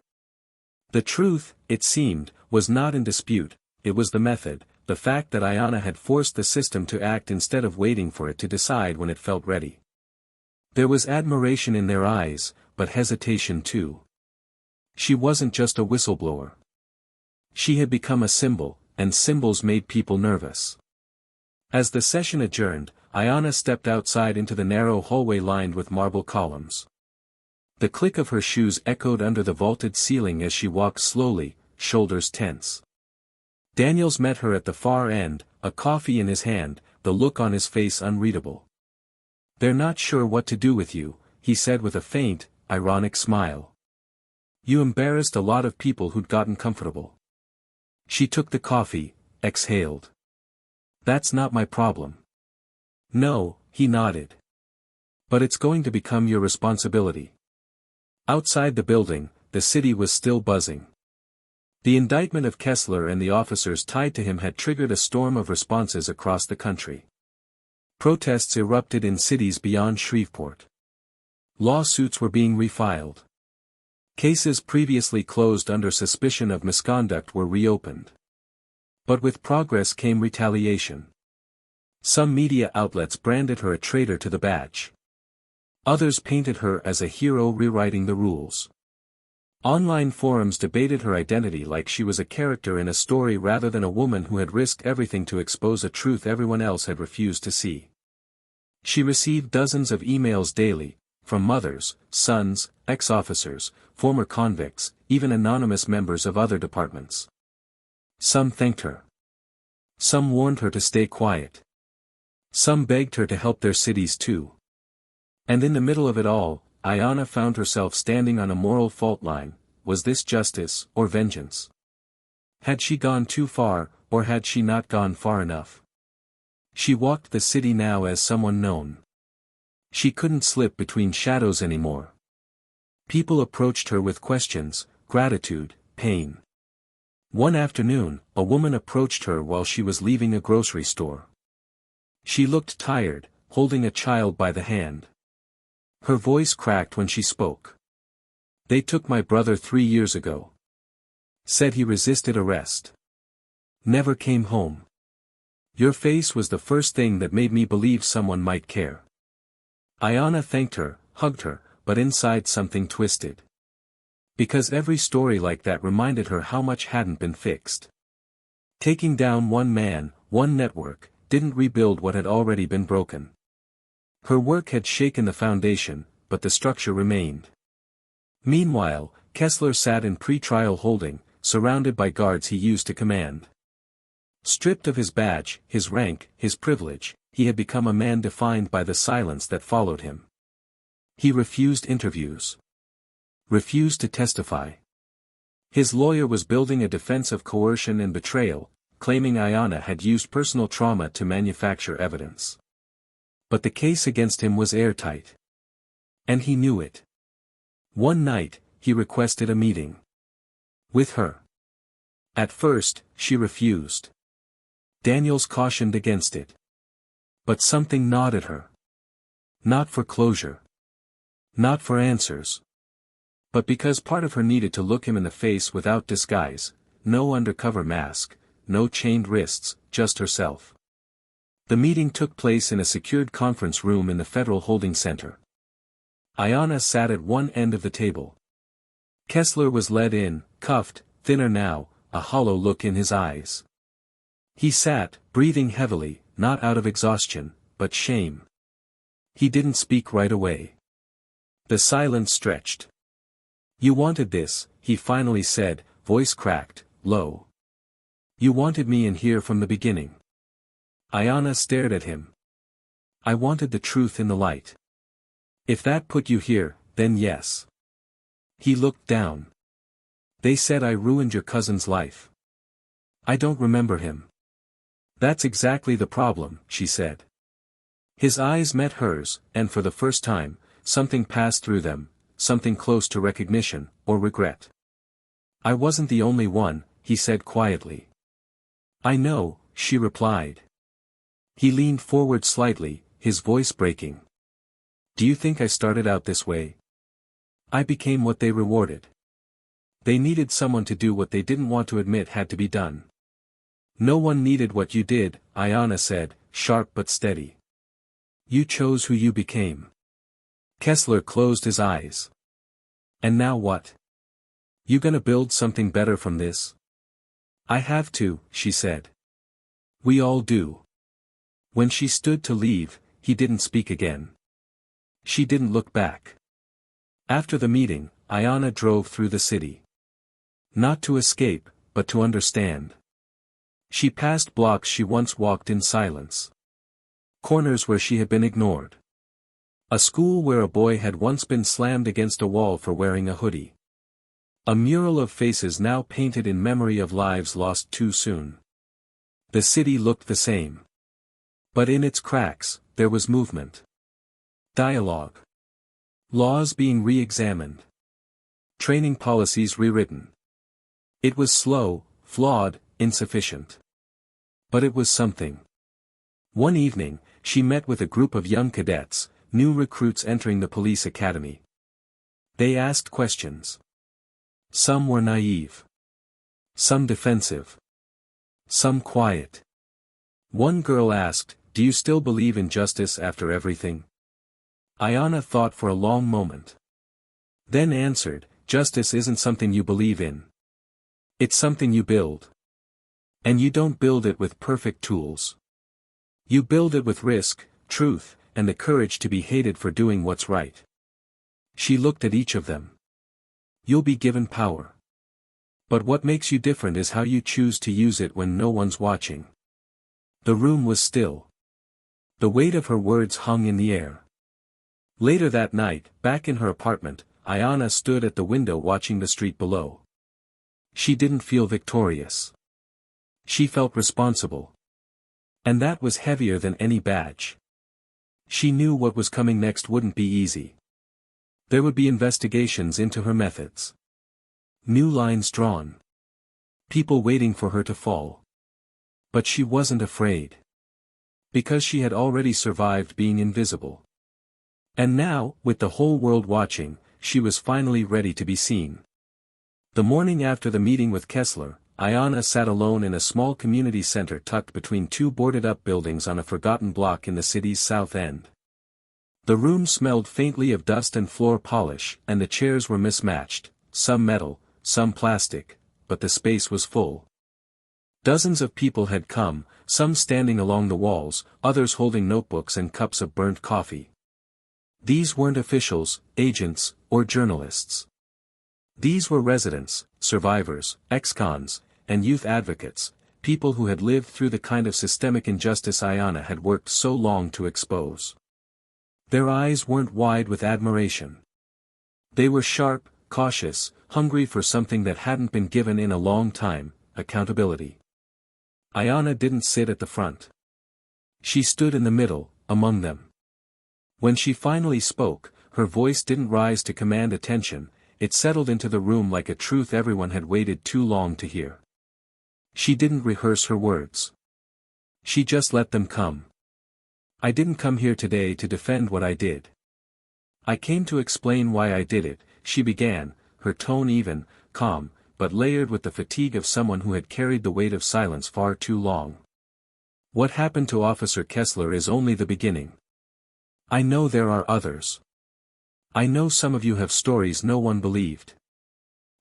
A: The truth, it seemed, was not in dispute, it was the method, the fact that Ayanna had forced the system to act instead of waiting for it to decide when it felt ready. There was admiration in their eyes, but hesitation too. She wasn't just a whistleblower. She had become a symbol, and symbols made people nervous. As the session adjourned, Ayanna stepped outside into the narrow hallway lined with marble columns. The click of her shoes echoed under the vaulted ceiling as she walked slowly, shoulders tense. Daniels met her at the far end, a coffee in his hand, the look on his face unreadable. "They're not sure what to do with you," he said with a faint, ironic smile. "You embarrassed a lot of people who'd gotten comfortable." She took the coffee, exhaled. "That's not my problem." "No," he nodded. "But it's going to become your responsibility." Outside the building, the city was still buzzing. The indictment of Kessler and the officers tied to him had triggered a storm of responses across the country. Protests erupted in cities beyond Shreveport. Lawsuits were being refiled. Cases previously closed under suspicion of misconduct were reopened. But with progress came retaliation. Some media outlets branded her a traitor to the batch. Others painted her as a hero rewriting the rules. Online forums debated her identity like she was a character in a story rather than a woman who had risked everything to expose a truth everyone else had refused to see. She received dozens of emails daily, from mothers, sons, ex-officers, former convicts, even anonymous members of other departments. Some thanked her. Some warned her to stay quiet. Some begged her to help their cities too. And in the middle of it all, Ayanna found herself standing on a moral fault line. Was this justice, or vengeance? Had she gone too far, or had she not gone far enough? She walked the city now as someone known. She couldn't slip between shadows anymore. People approached her with questions, gratitude, pain. One afternoon, a woman approached her while she was leaving a grocery store. She looked tired, holding a child by the hand. Her voice cracked when she spoke. "They took my brother 3 years ago. Said he resisted arrest. Never came home. Your face was the first thing that made me believe someone might care." Ayanna thanked her, hugged her, but inside something twisted. Because every story like that reminded her how much hadn't been fixed. Taking down one man, one network, didn't rebuild what had already been broken. Her work had shaken the foundation, but the structure remained. Meanwhile, Kessler sat in pre-trial holding, surrounded by guards he used to command. Stripped of his badge, his rank, his privilege, he had become a man defined by the silence that followed him. He refused interviews. Refused to testify. His lawyer was building a defense of coercion and betrayal, claiming Ayanna had used personal trauma to manufacture evidence. But the case against him was airtight. And he knew it. One night, he requested a meeting. With her. At first, she refused. Daniels cautioned against it. But something gnawed at her. Not for closure. Not for answers. But because part of her needed to look him in the face without disguise, no undercover mask, no chained wrists, just herself. The meeting took place in a secured conference room in the Federal Holding Center. Ayanna sat at one end of the table. Kessler was led in, cuffed, thinner now, a hollow look in his eyes. He sat, breathing heavily, not out of exhaustion, but shame. He didn't speak right away. The silence stretched. "You wanted this," he finally said, voice cracked, low. "You wanted me in here from the beginning." Ayanna stared at him. "I wanted the truth in the light. If that put you here, then yes." He looked down. "They said I ruined your cousin's life." "I don't remember him." "That's exactly the problem," she said. His eyes met hers, and for the first time, something passed through them, something close to recognition, or regret. "I wasn't the only one," he said quietly. "I know," she replied. He leaned forward slightly, his voice breaking. Do you think I started out this way? I became what they rewarded. They needed someone to do what they didn't want to admit had to be done. No one needed what you did, Ayanna said, sharp but steady. You chose who you became. Kessler closed his eyes. And now what? You gonna build something better from this? I have to, she said. We all do. When she stood to leave, he didn't speak again. She didn't look back. After the meeting, Ayanna drove through the city. Not to escape, but to understand. She passed blocks she once walked in silence. Corners where she had been ignored. A school where a boy had once been slammed against a wall for wearing a hoodie. A mural of faces now painted in memory of lives lost too soon. The city looked the same. But in its cracks, there was movement. Dialogue. Laws being re-examined. Training policies rewritten. It was slow, flawed, insufficient. But it was something. One evening, she met with a group of young cadets, new recruits entering the police academy. They asked questions. Some were naive. Some defensive. Some quiet. One girl asked, "Do you still believe in justice after everything?" Ayanna thought for a long moment. Then answered, "Justice isn't something you believe in. It's something you build. And you don't build it with perfect tools. You build it with risk, truth, and the courage to be hated for doing what's right." She looked at each of them. You'll be given power. But what makes you different is how you choose to use it when no one's watching. The room was still. The weight of her words hung in the air. Later that night, back in her apartment, Ayanna stood at the window watching the street below. She didn't feel victorious. She felt responsible. And that was heavier than any badge. She knew what was coming next wouldn't be easy. There would be investigations into her methods. New lines drawn. People waiting for her to fall. But she wasn't afraid. Because she had already survived being invisible. And now, with the whole world watching, she was finally ready to be seen. The morning after the meeting with Kessler, Ayanna sat alone in a small community center tucked between two boarded-up buildings on a forgotten block in the city's south end. The room smelled faintly of dust and floor polish, and the chairs were mismatched, some metal, some plastic, but the space was full. Dozens of people had come, some standing along the walls, others holding notebooks and cups of burnt coffee. These weren't officials, agents, or journalists. These were residents, survivors, ex-cons, and youth advocates, people who had lived through the kind of systemic injustice Ayanna had worked so long to expose. Their eyes weren't wide with admiration. They were sharp, cautious, hungry for something that hadn't been given in a long time, accountability. Ayanna didn't sit at the front. She stood in the middle, among them. When she finally spoke, her voice didn't rise to command attention, it settled into the room like a truth everyone had waited too long to hear. She didn't rehearse her words. She just let them come. I didn't come here today to defend what I did. I came to explain why I did it, she began, her tone even, calm, but layered with the fatigue of someone who had carried the weight of silence far too long. What happened to Officer Kessler is only the beginning. I know there are others. I know some of you have stories no one believed.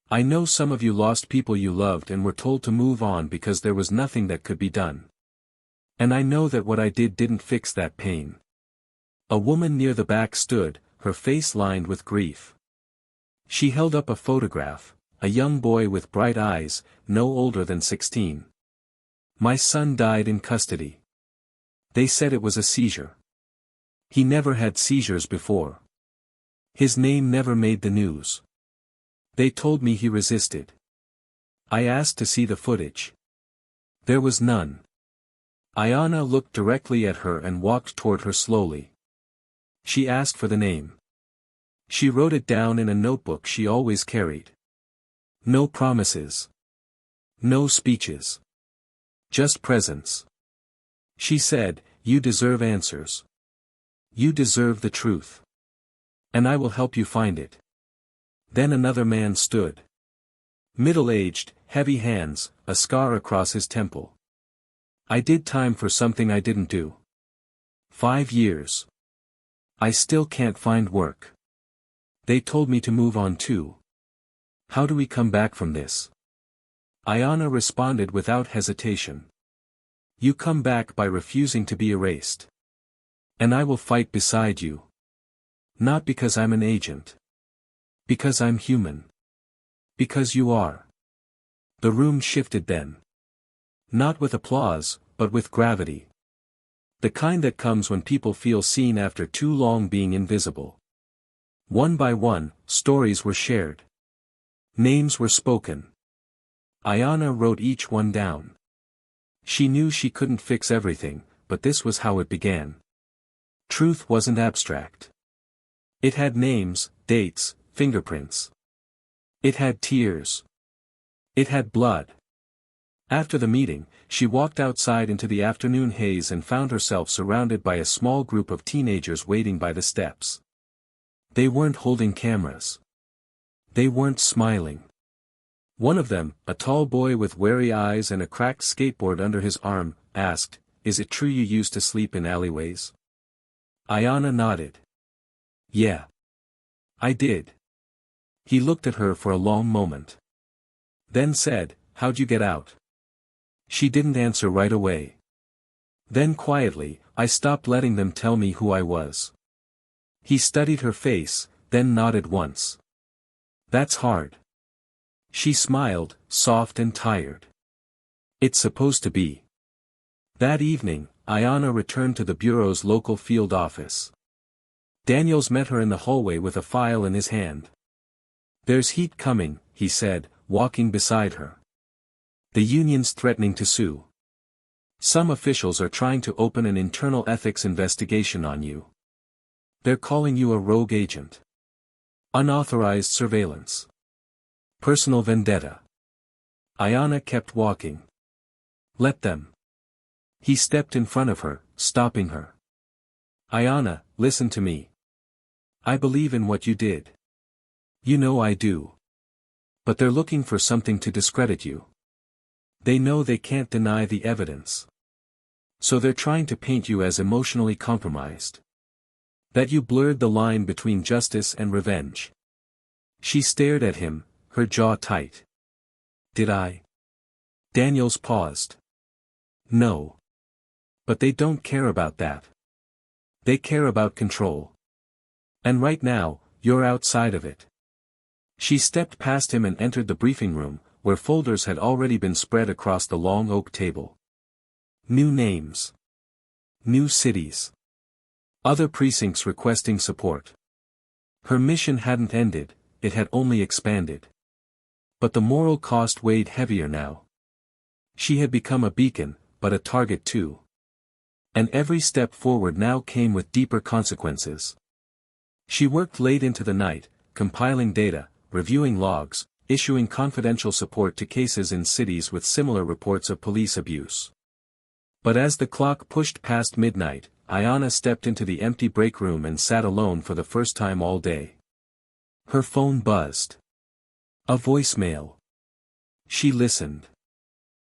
A: I know some of you lost people you loved and were told to move on because there was nothing that could be done. And I know that what I did didn't fix that pain. A woman near the back stood, her face lined with grief. She held up a photograph, a young boy with bright eyes, no older than 16. My son died in custody. They said it was a seizure. He never had seizures before. His name never made the news. They told me he resisted. I asked to see the footage. There was none. Ayanna looked directly at her and walked toward her slowly. She asked for the name. She wrote it down in a notebook she always carried. No promises. No speeches. Just presence. She said, "You deserve answers. You deserve the truth. And I will help you find it. Then another man stood. Middle-aged, heavy hands, a scar across his temple. I did time for something I didn't do. 5 years. I still can't find work. They told me to move on too. How do we come back from this? Ayanna responded without hesitation. You come back by refusing to be erased. And I will fight beside you. Not because I'm an agent. Because I'm human. Because you are. The room shifted then. Not with applause, but with gravity. The kind that comes when people feel seen after too long being invisible. One by one, stories were shared. Names were spoken. Ayanna wrote each one down. She knew she couldn't fix everything, but this was how it began. Truth wasn't abstract. It had names, dates, fingerprints. It had tears. It had blood. After the meeting, she walked outside into the afternoon haze and found herself surrounded by a small group of teenagers waiting by the steps. They weren't holding cameras. They weren't smiling. One of them, a tall boy with wary eyes and a cracked skateboard under his arm, asked, "Is it true you used to sleep in alleyways?" Ayanna nodded. "Yeah. I did." He looked at her for a long moment. Then said, "How'd you get out?" She didn't answer right away. Then quietly, "I stopped letting them tell me who I was." He studied her face, then nodded once. "That's hard." She smiled, soft and tired. "It's supposed to be." That evening, Ayanna returned to the bureau's local field office. Daniels met her in the hallway with a file in his hand. "There's heat coming," he said, walking beside her. "The union's threatening to sue. Some officials are trying to open an internal ethics investigation on you. They're calling you a rogue agent. Unauthorized surveillance. Personal vendetta." Ayanna kept walking. "Let them." He stepped in front of her, stopping her. "Ayanna, listen to me. I believe in what you did. You know I do. But they're looking for something to discredit you. They know they can't deny the evidence. So they're trying to paint you as emotionally compromised. That you blurred the line between justice and revenge." She stared at him, her jaw tight. "Did I?" Daniels paused. "No. But they don't care about that. They care about control. And right now, you're outside of it." She stepped past him and entered the briefing room, where folders had already been spread across the long oak table. New names. New cities. Other precincts requesting support. Her mission hadn't ended, it had only expanded. But the moral cost weighed heavier now. She had become a beacon, but a target too. And every step forward now came with deeper consequences. She worked late into the night, compiling data, reviewing logs, issuing confidential support to cases in cities with similar reports of police abuse. But as the clock pushed past midnight, Ayanna stepped into the empty break room and sat alone for the first time all day. Her phone buzzed. A voicemail. She listened.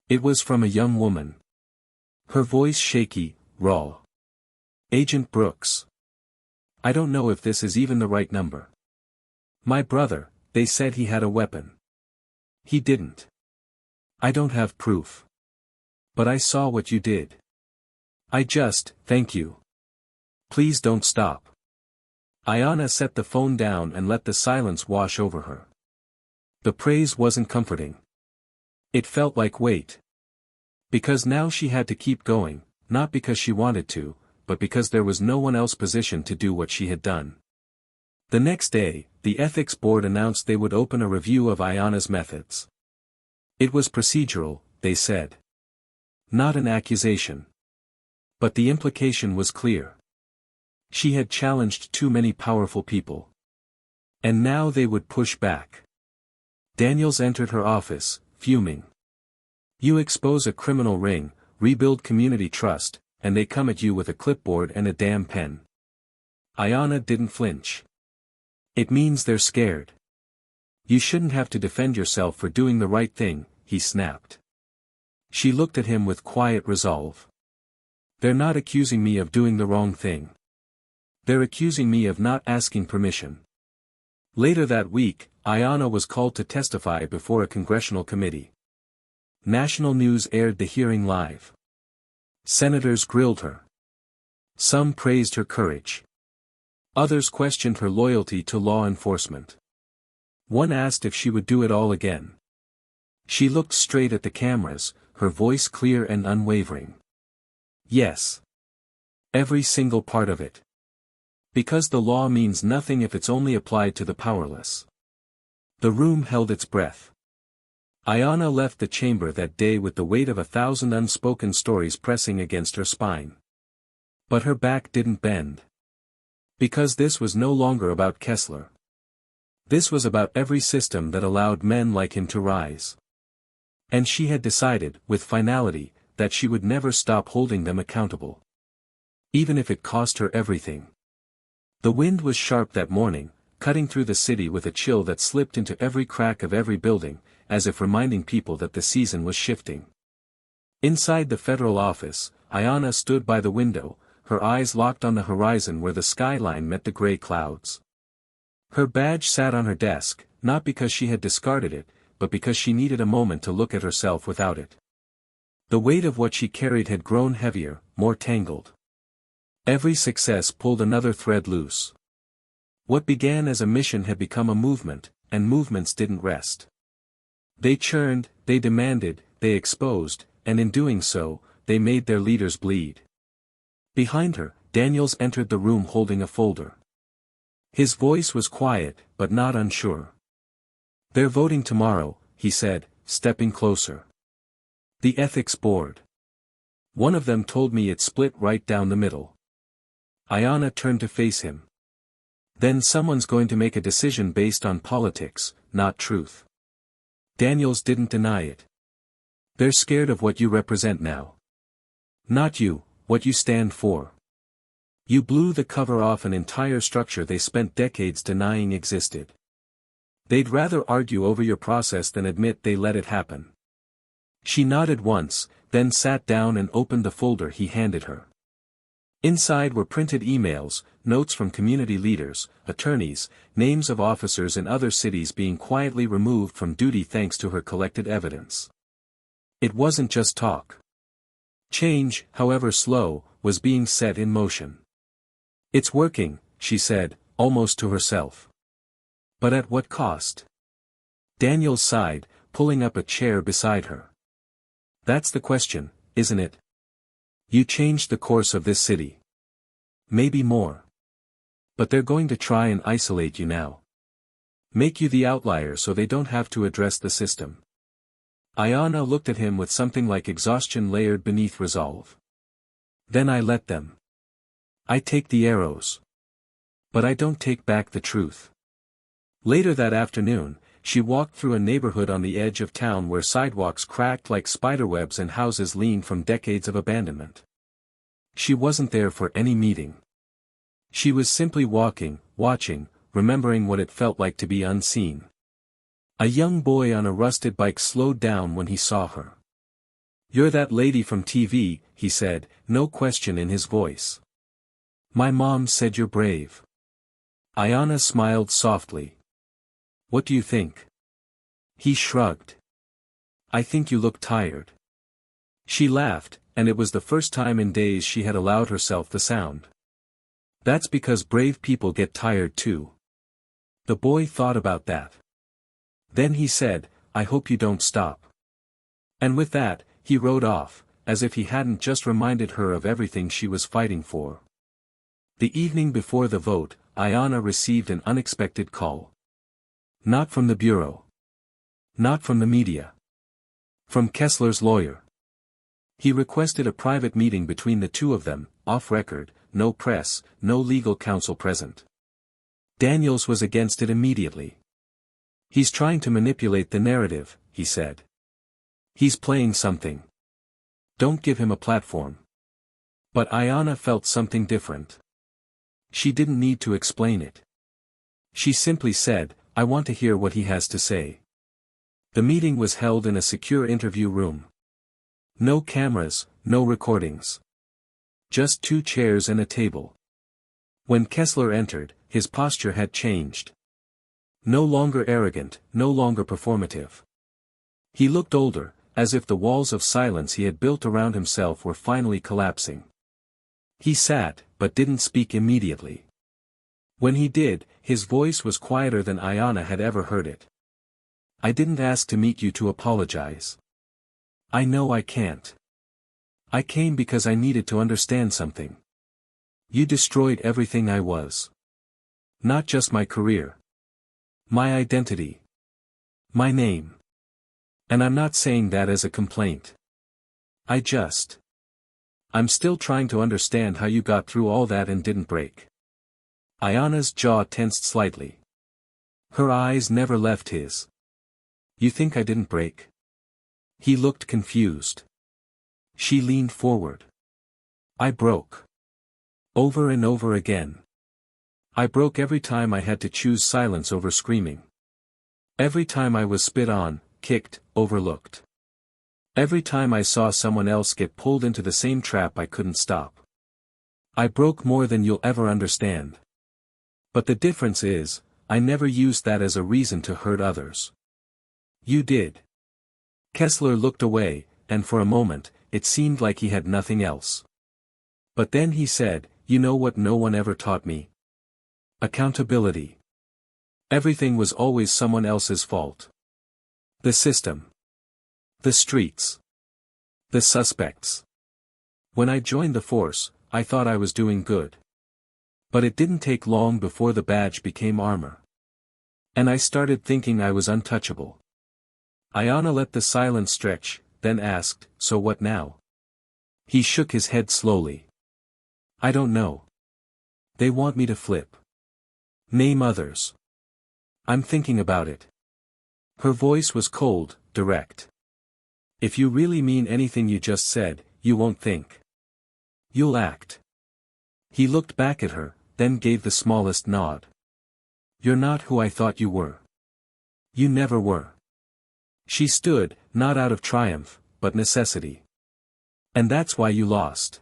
A: It was from a young woman. Her voice shaky, raw. "Agent Brooks. I don't know if this is even the right number. My brother, they said he had a weapon. He didn't. I don't have proof. But I saw what you did. Thank you. Please don't stop." Ayanna set the phone down and let the silence wash over her. The praise wasn't comforting. It felt like weight. Because now she had to keep going, not because she wanted to, but because there was no one else positioned to do what she had done. The next day, the ethics board announced they would open a review of Ayanna's methods. It was procedural, they said. Not an accusation. But the implication was clear. She had challenged too many powerful people. And now they would push back. Daniels entered her office, fuming. "You expose a criminal ring, rebuild community trust, and they come at you with a clipboard and a damn pen. Ayanna didn't flinch. It means they're scared. You shouldn't have to defend yourself for doing the right thing, he snapped. She looked at him with quiet resolve. They're not accusing me of doing the wrong thing. They're accusing me of not asking permission. Later that week, Ayanna was called to testify before a congressional committee. National news aired the hearing live. Senators grilled her. Some praised her courage. Others questioned her loyalty to law enforcement. One asked if she would do it all again. She looked straight at the cameras, her voice clear and unwavering. Yes. Every single part of it. Because the law means nothing if it's only applied to the powerless. The room held its breath. Ayanna left the chamber that day with the weight of 1,000 unspoken stories pressing against her spine. But her back didn't bend. Because this was no longer about Kessler. This was about every system that allowed men like him to rise. And she had decided, with finality, that she would never stop holding them accountable. Even if it cost her everything. The wind was sharp that morning, cutting through the city with a chill that slipped into every crack of every building, as if reminding people that the season was shifting. Inside the federal office, Ayanna stood by the window, her eyes locked on the horizon where the skyline met the gray clouds. Her badge sat on her desk, not because she had discarded it, but because she needed a moment to look at herself without it. The weight of what she carried had grown heavier, more tangled. Every success pulled another thread loose. What began as a mission had become a movement, and movements didn't rest. They churned, they demanded, they exposed, and in doing so, they made their leaders bleed. Behind her, Daniels entered the room holding a folder. His voice was quiet, but not unsure. They're voting tomorrow, he said, stepping closer. The ethics board. One of them told me it split right down the middle. Ayanna turned to face him. Then someone's going to make a decision based on politics, not truth. Daniels didn't deny it. They're scared of what you represent now. Not you, what you stand for. You blew the cover off an entire structure they spent decades denying existed. They'd rather argue over your process than admit they let it happen. She nodded once, then sat down and opened the folder he handed her. Inside were printed emails, notes from community leaders, attorneys, names of officers in other cities being quietly removed from duty thanks to her collected evidence. It wasn't just talk. Change, however slow, was being set in motion. It's working, she said, almost to herself. But at what cost? Daniels sighed, pulling up a chair beside her. That's the question, isn't it? You changed the course of this city. Maybe more. But they're going to try and isolate you now. Make you the outlier so they don't have to address the system. Ayanna looked at him with something like exhaustion layered beneath resolve. Then I let them. I take the arrows. But I don't take back the truth. Later that afternoon, she walked through a neighborhood on the edge of town where sidewalks cracked like spiderwebs and houses leaned from decades of abandonment. She wasn't there for any meeting. She was simply walking, watching, remembering what it felt like to be unseen. A young boy on a rusted bike slowed down when he saw her. "You're that lady from TV," he said, no question in his voice. "My mom said you're brave." Ayanna smiled softly. "What do you think?" He shrugged. "I think you look tired." She laughed, and it was the first time in days she had allowed herself the sound. "That's because brave people get tired too." The boy thought about that. Then he said, "I hope you don't stop." And with that, he rode off, as if he hadn't just reminded her of everything she was fighting for. The evening before the vote, Ayanna received an unexpected call. Not from the bureau. Not from the media. From Kessler's lawyer. He requested a private meeting between the two of them, off record, no press, no legal counsel present. Daniels was against it immediately. "He's trying to manipulate the narrative," he said. "He's playing something. Don't give him a platform." But Ayanna felt something different. She didn't need to explain it. She simply said, "I want to hear what he has to say." The meeting was held in a secure interview room. No cameras, no recordings. Just 2 chairs and a table. When Kessler entered, his posture had changed. No longer arrogant, no longer performative. He looked older, as if the walls of silence he had built around himself were finally collapsing. He sat, but didn't speak immediately. When he did, his voice was quieter than Ayanna had ever heard it. "I didn't ask to meet you to apologize. I know I can't. I came because I needed to understand something. You destroyed everything I was. Not just my career. My identity. My name. And I'm not saying that as a complaint. I'm still trying to understand how you got through all that and didn't break." Ayanna's jaw tensed slightly. Her eyes never left his. "You think I didn't break?" He looked confused. She leaned forward. "I broke. Over and over again. I broke every time I had to choose silence over screaming. Every time I was spit on, kicked, overlooked. Every time I saw someone else get pulled into the same trap I couldn't stop. I broke more than you'll ever understand. But the difference is, I never used that as a reason to hurt others. You did." Kessler looked away, and for a moment, it seemed like he had nothing else. But then he said, "You know what no one ever taught me? Accountability. Everything was always someone else's fault. The system. The streets. The suspects. When I joined the force, I thought I was doing good. But it didn't take long before the badge became armor. And I started thinking I was untouchable." Ayanna let the silence stretch, then asked, "So what now?" He shook his head slowly. "I don't know. They want me to flip. Name others. I'm thinking about it." Her voice was cold, direct. "If you really mean anything you just said, you won't think. You'll act." He looked back at her, then gave the smallest nod. "You're not who I thought you were. You never were." She stood, not out of triumph, but necessity. "And that's why you lost."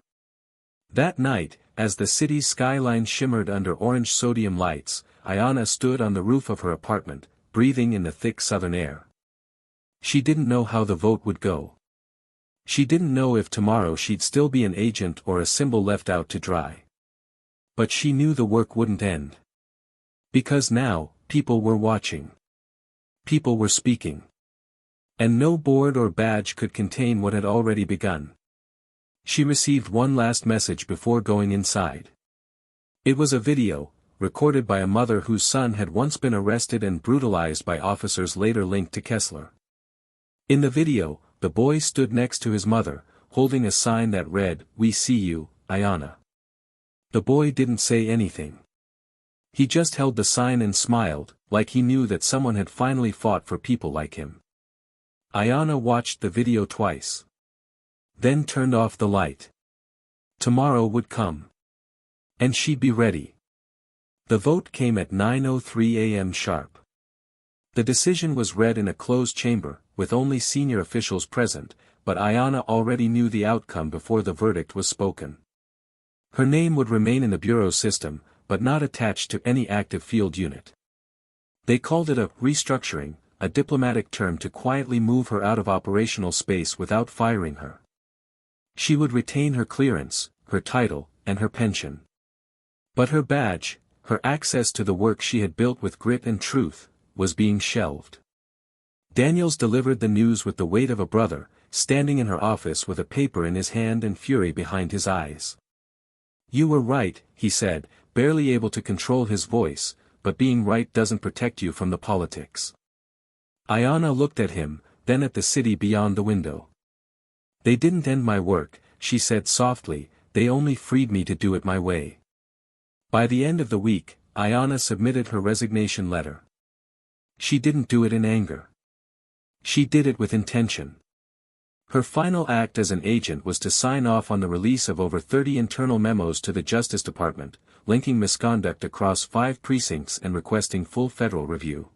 A: That night, as the city's skyline shimmered under orange sodium lights, Ayanna stood on the roof of her apartment, breathing in the thick southern air. She didn't know how the vote would go. She didn't know if tomorrow she'd still be an agent or a symbol left out to dry. But she knew the work wouldn't end. Because now, people were watching. People were speaking. And no board or badge could contain what had already begun. She received one last message before going inside. It was a video, recorded by a mother whose son had once been arrested and brutalized by officers later linked to Kessler. In the video, the boy stood next to his mother, holding a sign that read, "We see you, Ayanna." The boy didn't say anything. He just held the sign and smiled, like he knew that someone had finally fought for people like him. Ayanna watched the video twice. Then turned off the light. Tomorrow would come. And she'd be ready. The vote came at 9:03 a.m. sharp. The decision was read in a closed chamber, with only senior officials present, but Ayanna already knew the outcome before the verdict was spoken. Her name would remain in the bureau system, but not attached to any active field unit. They called it a restructuring, a diplomatic term to quietly move her out of operational space without firing her. She would retain her clearance, her title, and her pension. But her badge, her access to the work she had built with grit and truth, was being shelved. Daniels delivered the news with the weight of a brother, standing in her office with a paper in his hand and fury behind his eyes. "You were right," he said, barely able to control his voice, "but being right doesn't protect you from the politics." Ayanna looked at him, then at the city beyond the window. "They didn't end my work," she said softly, "they only freed me to do it my way." By the end of the week, Ayanna submitted her resignation letter. She didn't do it in anger. She did it with intention. Her final act as an agent was to sign off on the release of over 30 internal memos to the Justice Department, linking misconduct across 5 precincts and requesting full federal review.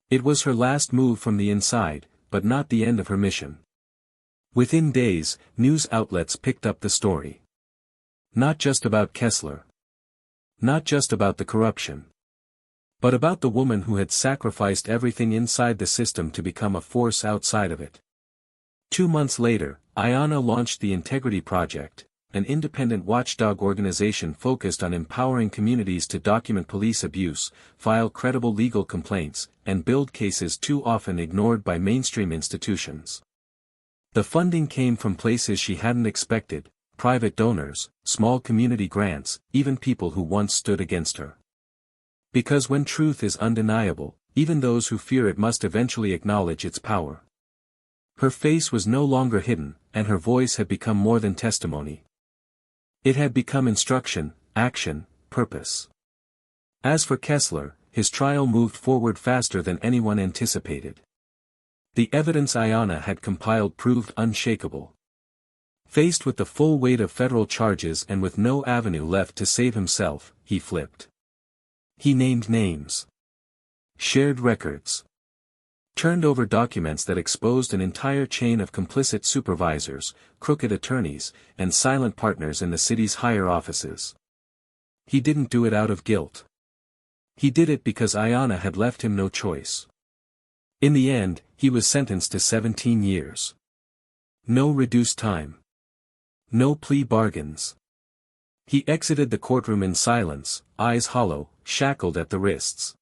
A: It was her last move from the inside, but not the end of her mission. Within days, news outlets picked up the story. Not just about Kessler. Not just about the corruption. But about the woman who had sacrificed everything inside the system to become a force outside of it. 2 months later, Ayanna launched the Integrity Project, an independent watchdog organization focused on empowering communities to document police abuse, file credible legal complaints, and build cases too often ignored by mainstream institutions. The funding came from places she hadn't expected: private donors, small community grants, even people who once stood against her. Because when truth is undeniable, even those who fear it must eventually acknowledge its power. Her face was no longer hidden, and her voice had become more than testimony. It had become instruction, action, purpose. As for Kessler, his trial moved forward faster than anyone anticipated. The evidence Ayanna had compiled proved unshakable. Faced with the full weight of federal charges and with no avenue left to save himself, he flipped. He named names. Shared records. Turned over documents that exposed an entire chain of complicit supervisors, crooked attorneys, and silent partners in the city's higher offices. He didn't do it out of guilt. He did it because Ayanna had left him no choice. In the end, he was sentenced to 17 years. No reduced time. No plea bargains. He exited the courtroom in silence, eyes hollow, shackled at the wrists.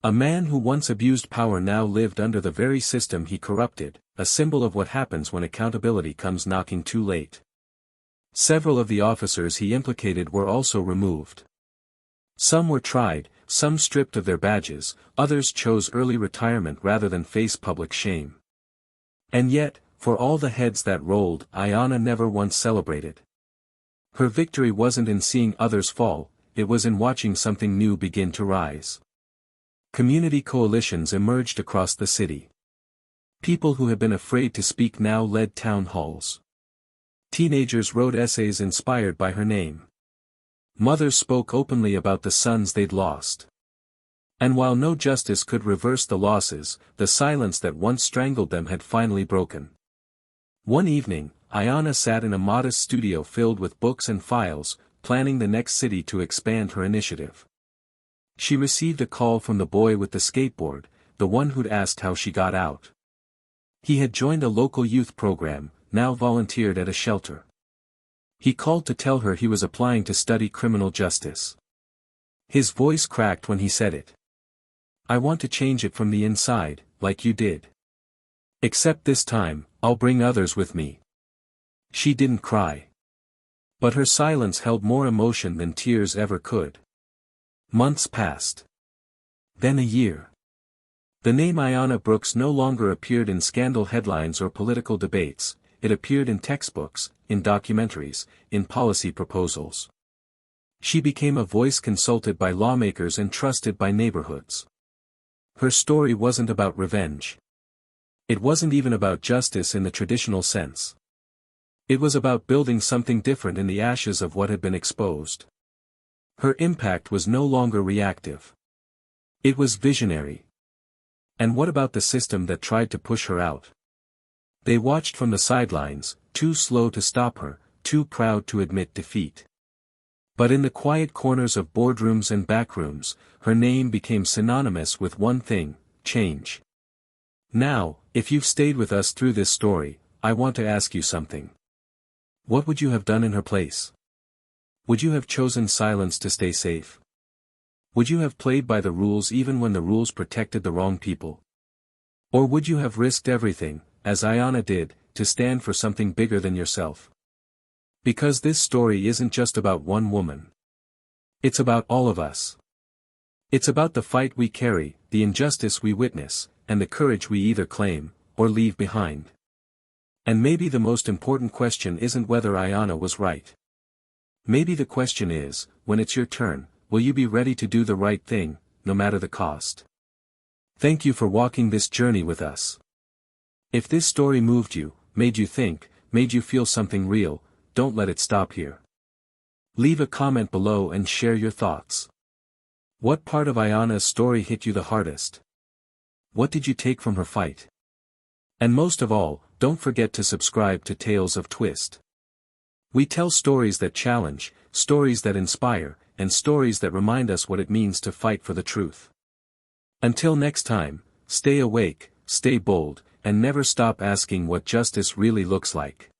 A: A man who once abused power now lived under the very system he corrupted, a symbol of what happens when accountability comes knocking too late. Several of the officers he implicated were also removed. Some were tried, some stripped of their badges, others chose early retirement rather than face public shame. And yet, for all the heads that rolled, Ayanna never once celebrated. Her victory wasn't in seeing others fall, it was in watching something new begin to rise. Community coalitions emerged across the city. People who had been afraid to speak now led town halls. Teenagers wrote essays inspired by her name. Mothers spoke openly about the sons they'd lost. And while no justice could reverse the losses, the silence that once strangled them had finally broken. One evening, Ayanna sat in a modest studio filled with books and files, planning the next city to expand her initiative. She received a call from the boy with the skateboard, the one who'd asked how she got out. He had joined a local youth program, now volunteered at a shelter. He called to tell her he was applying to study criminal justice. His voice cracked when he said it. "I want to change it from the inside, like you did. Except this time, I'll bring others with me." She didn't cry. But her silence held more emotion than tears ever could. Months passed. Then a year. The name Ayanna Brooks no longer appeared in scandal headlines or political debates, it appeared in textbooks, in documentaries, in policy proposals. She became a voice consulted by lawmakers and trusted by neighborhoods. Her story wasn't about revenge. It wasn't even about justice in the traditional sense. It was about building something different in the ashes of what had been exposed. Her impact was no longer reactive. It was visionary. And what about the system that tried to push her out? They watched from the sidelines, too slow to stop her, too proud to admit defeat. But in the quiet corners of boardrooms and backrooms, her name became synonymous with one thing: change. Now, if you've stayed with us through this story, I want to ask you something. What would you have done in her place? Would you have chosen silence to stay safe? Would you have played by the rules even when the rules protected the wrong people? Or would you have risked everything, as Ayanna did, to stand for something bigger than yourself? Because this story isn't just about one woman. It's about all of us. It's about the fight we carry, the injustice we witness, and the courage we either claim, or leave behind. And maybe the most important question isn't whether Ayanna was right. Maybe the question is, when it's your turn, will you be ready to do the right thing, no matter the cost? Thank you for walking this journey with us. If this story moved you, made you think, made you feel something real, don't let it stop here. Leave a comment below and share your thoughts. What part of Ayana's story hit you the hardest? What did you take from her fight? And most of all, don't forget to subscribe to Tales of Twist. We tell stories that challenge, stories that inspire, and stories that remind us what it means to fight for the truth. Until next time, stay awake, stay bold, and never stop asking what justice really looks like.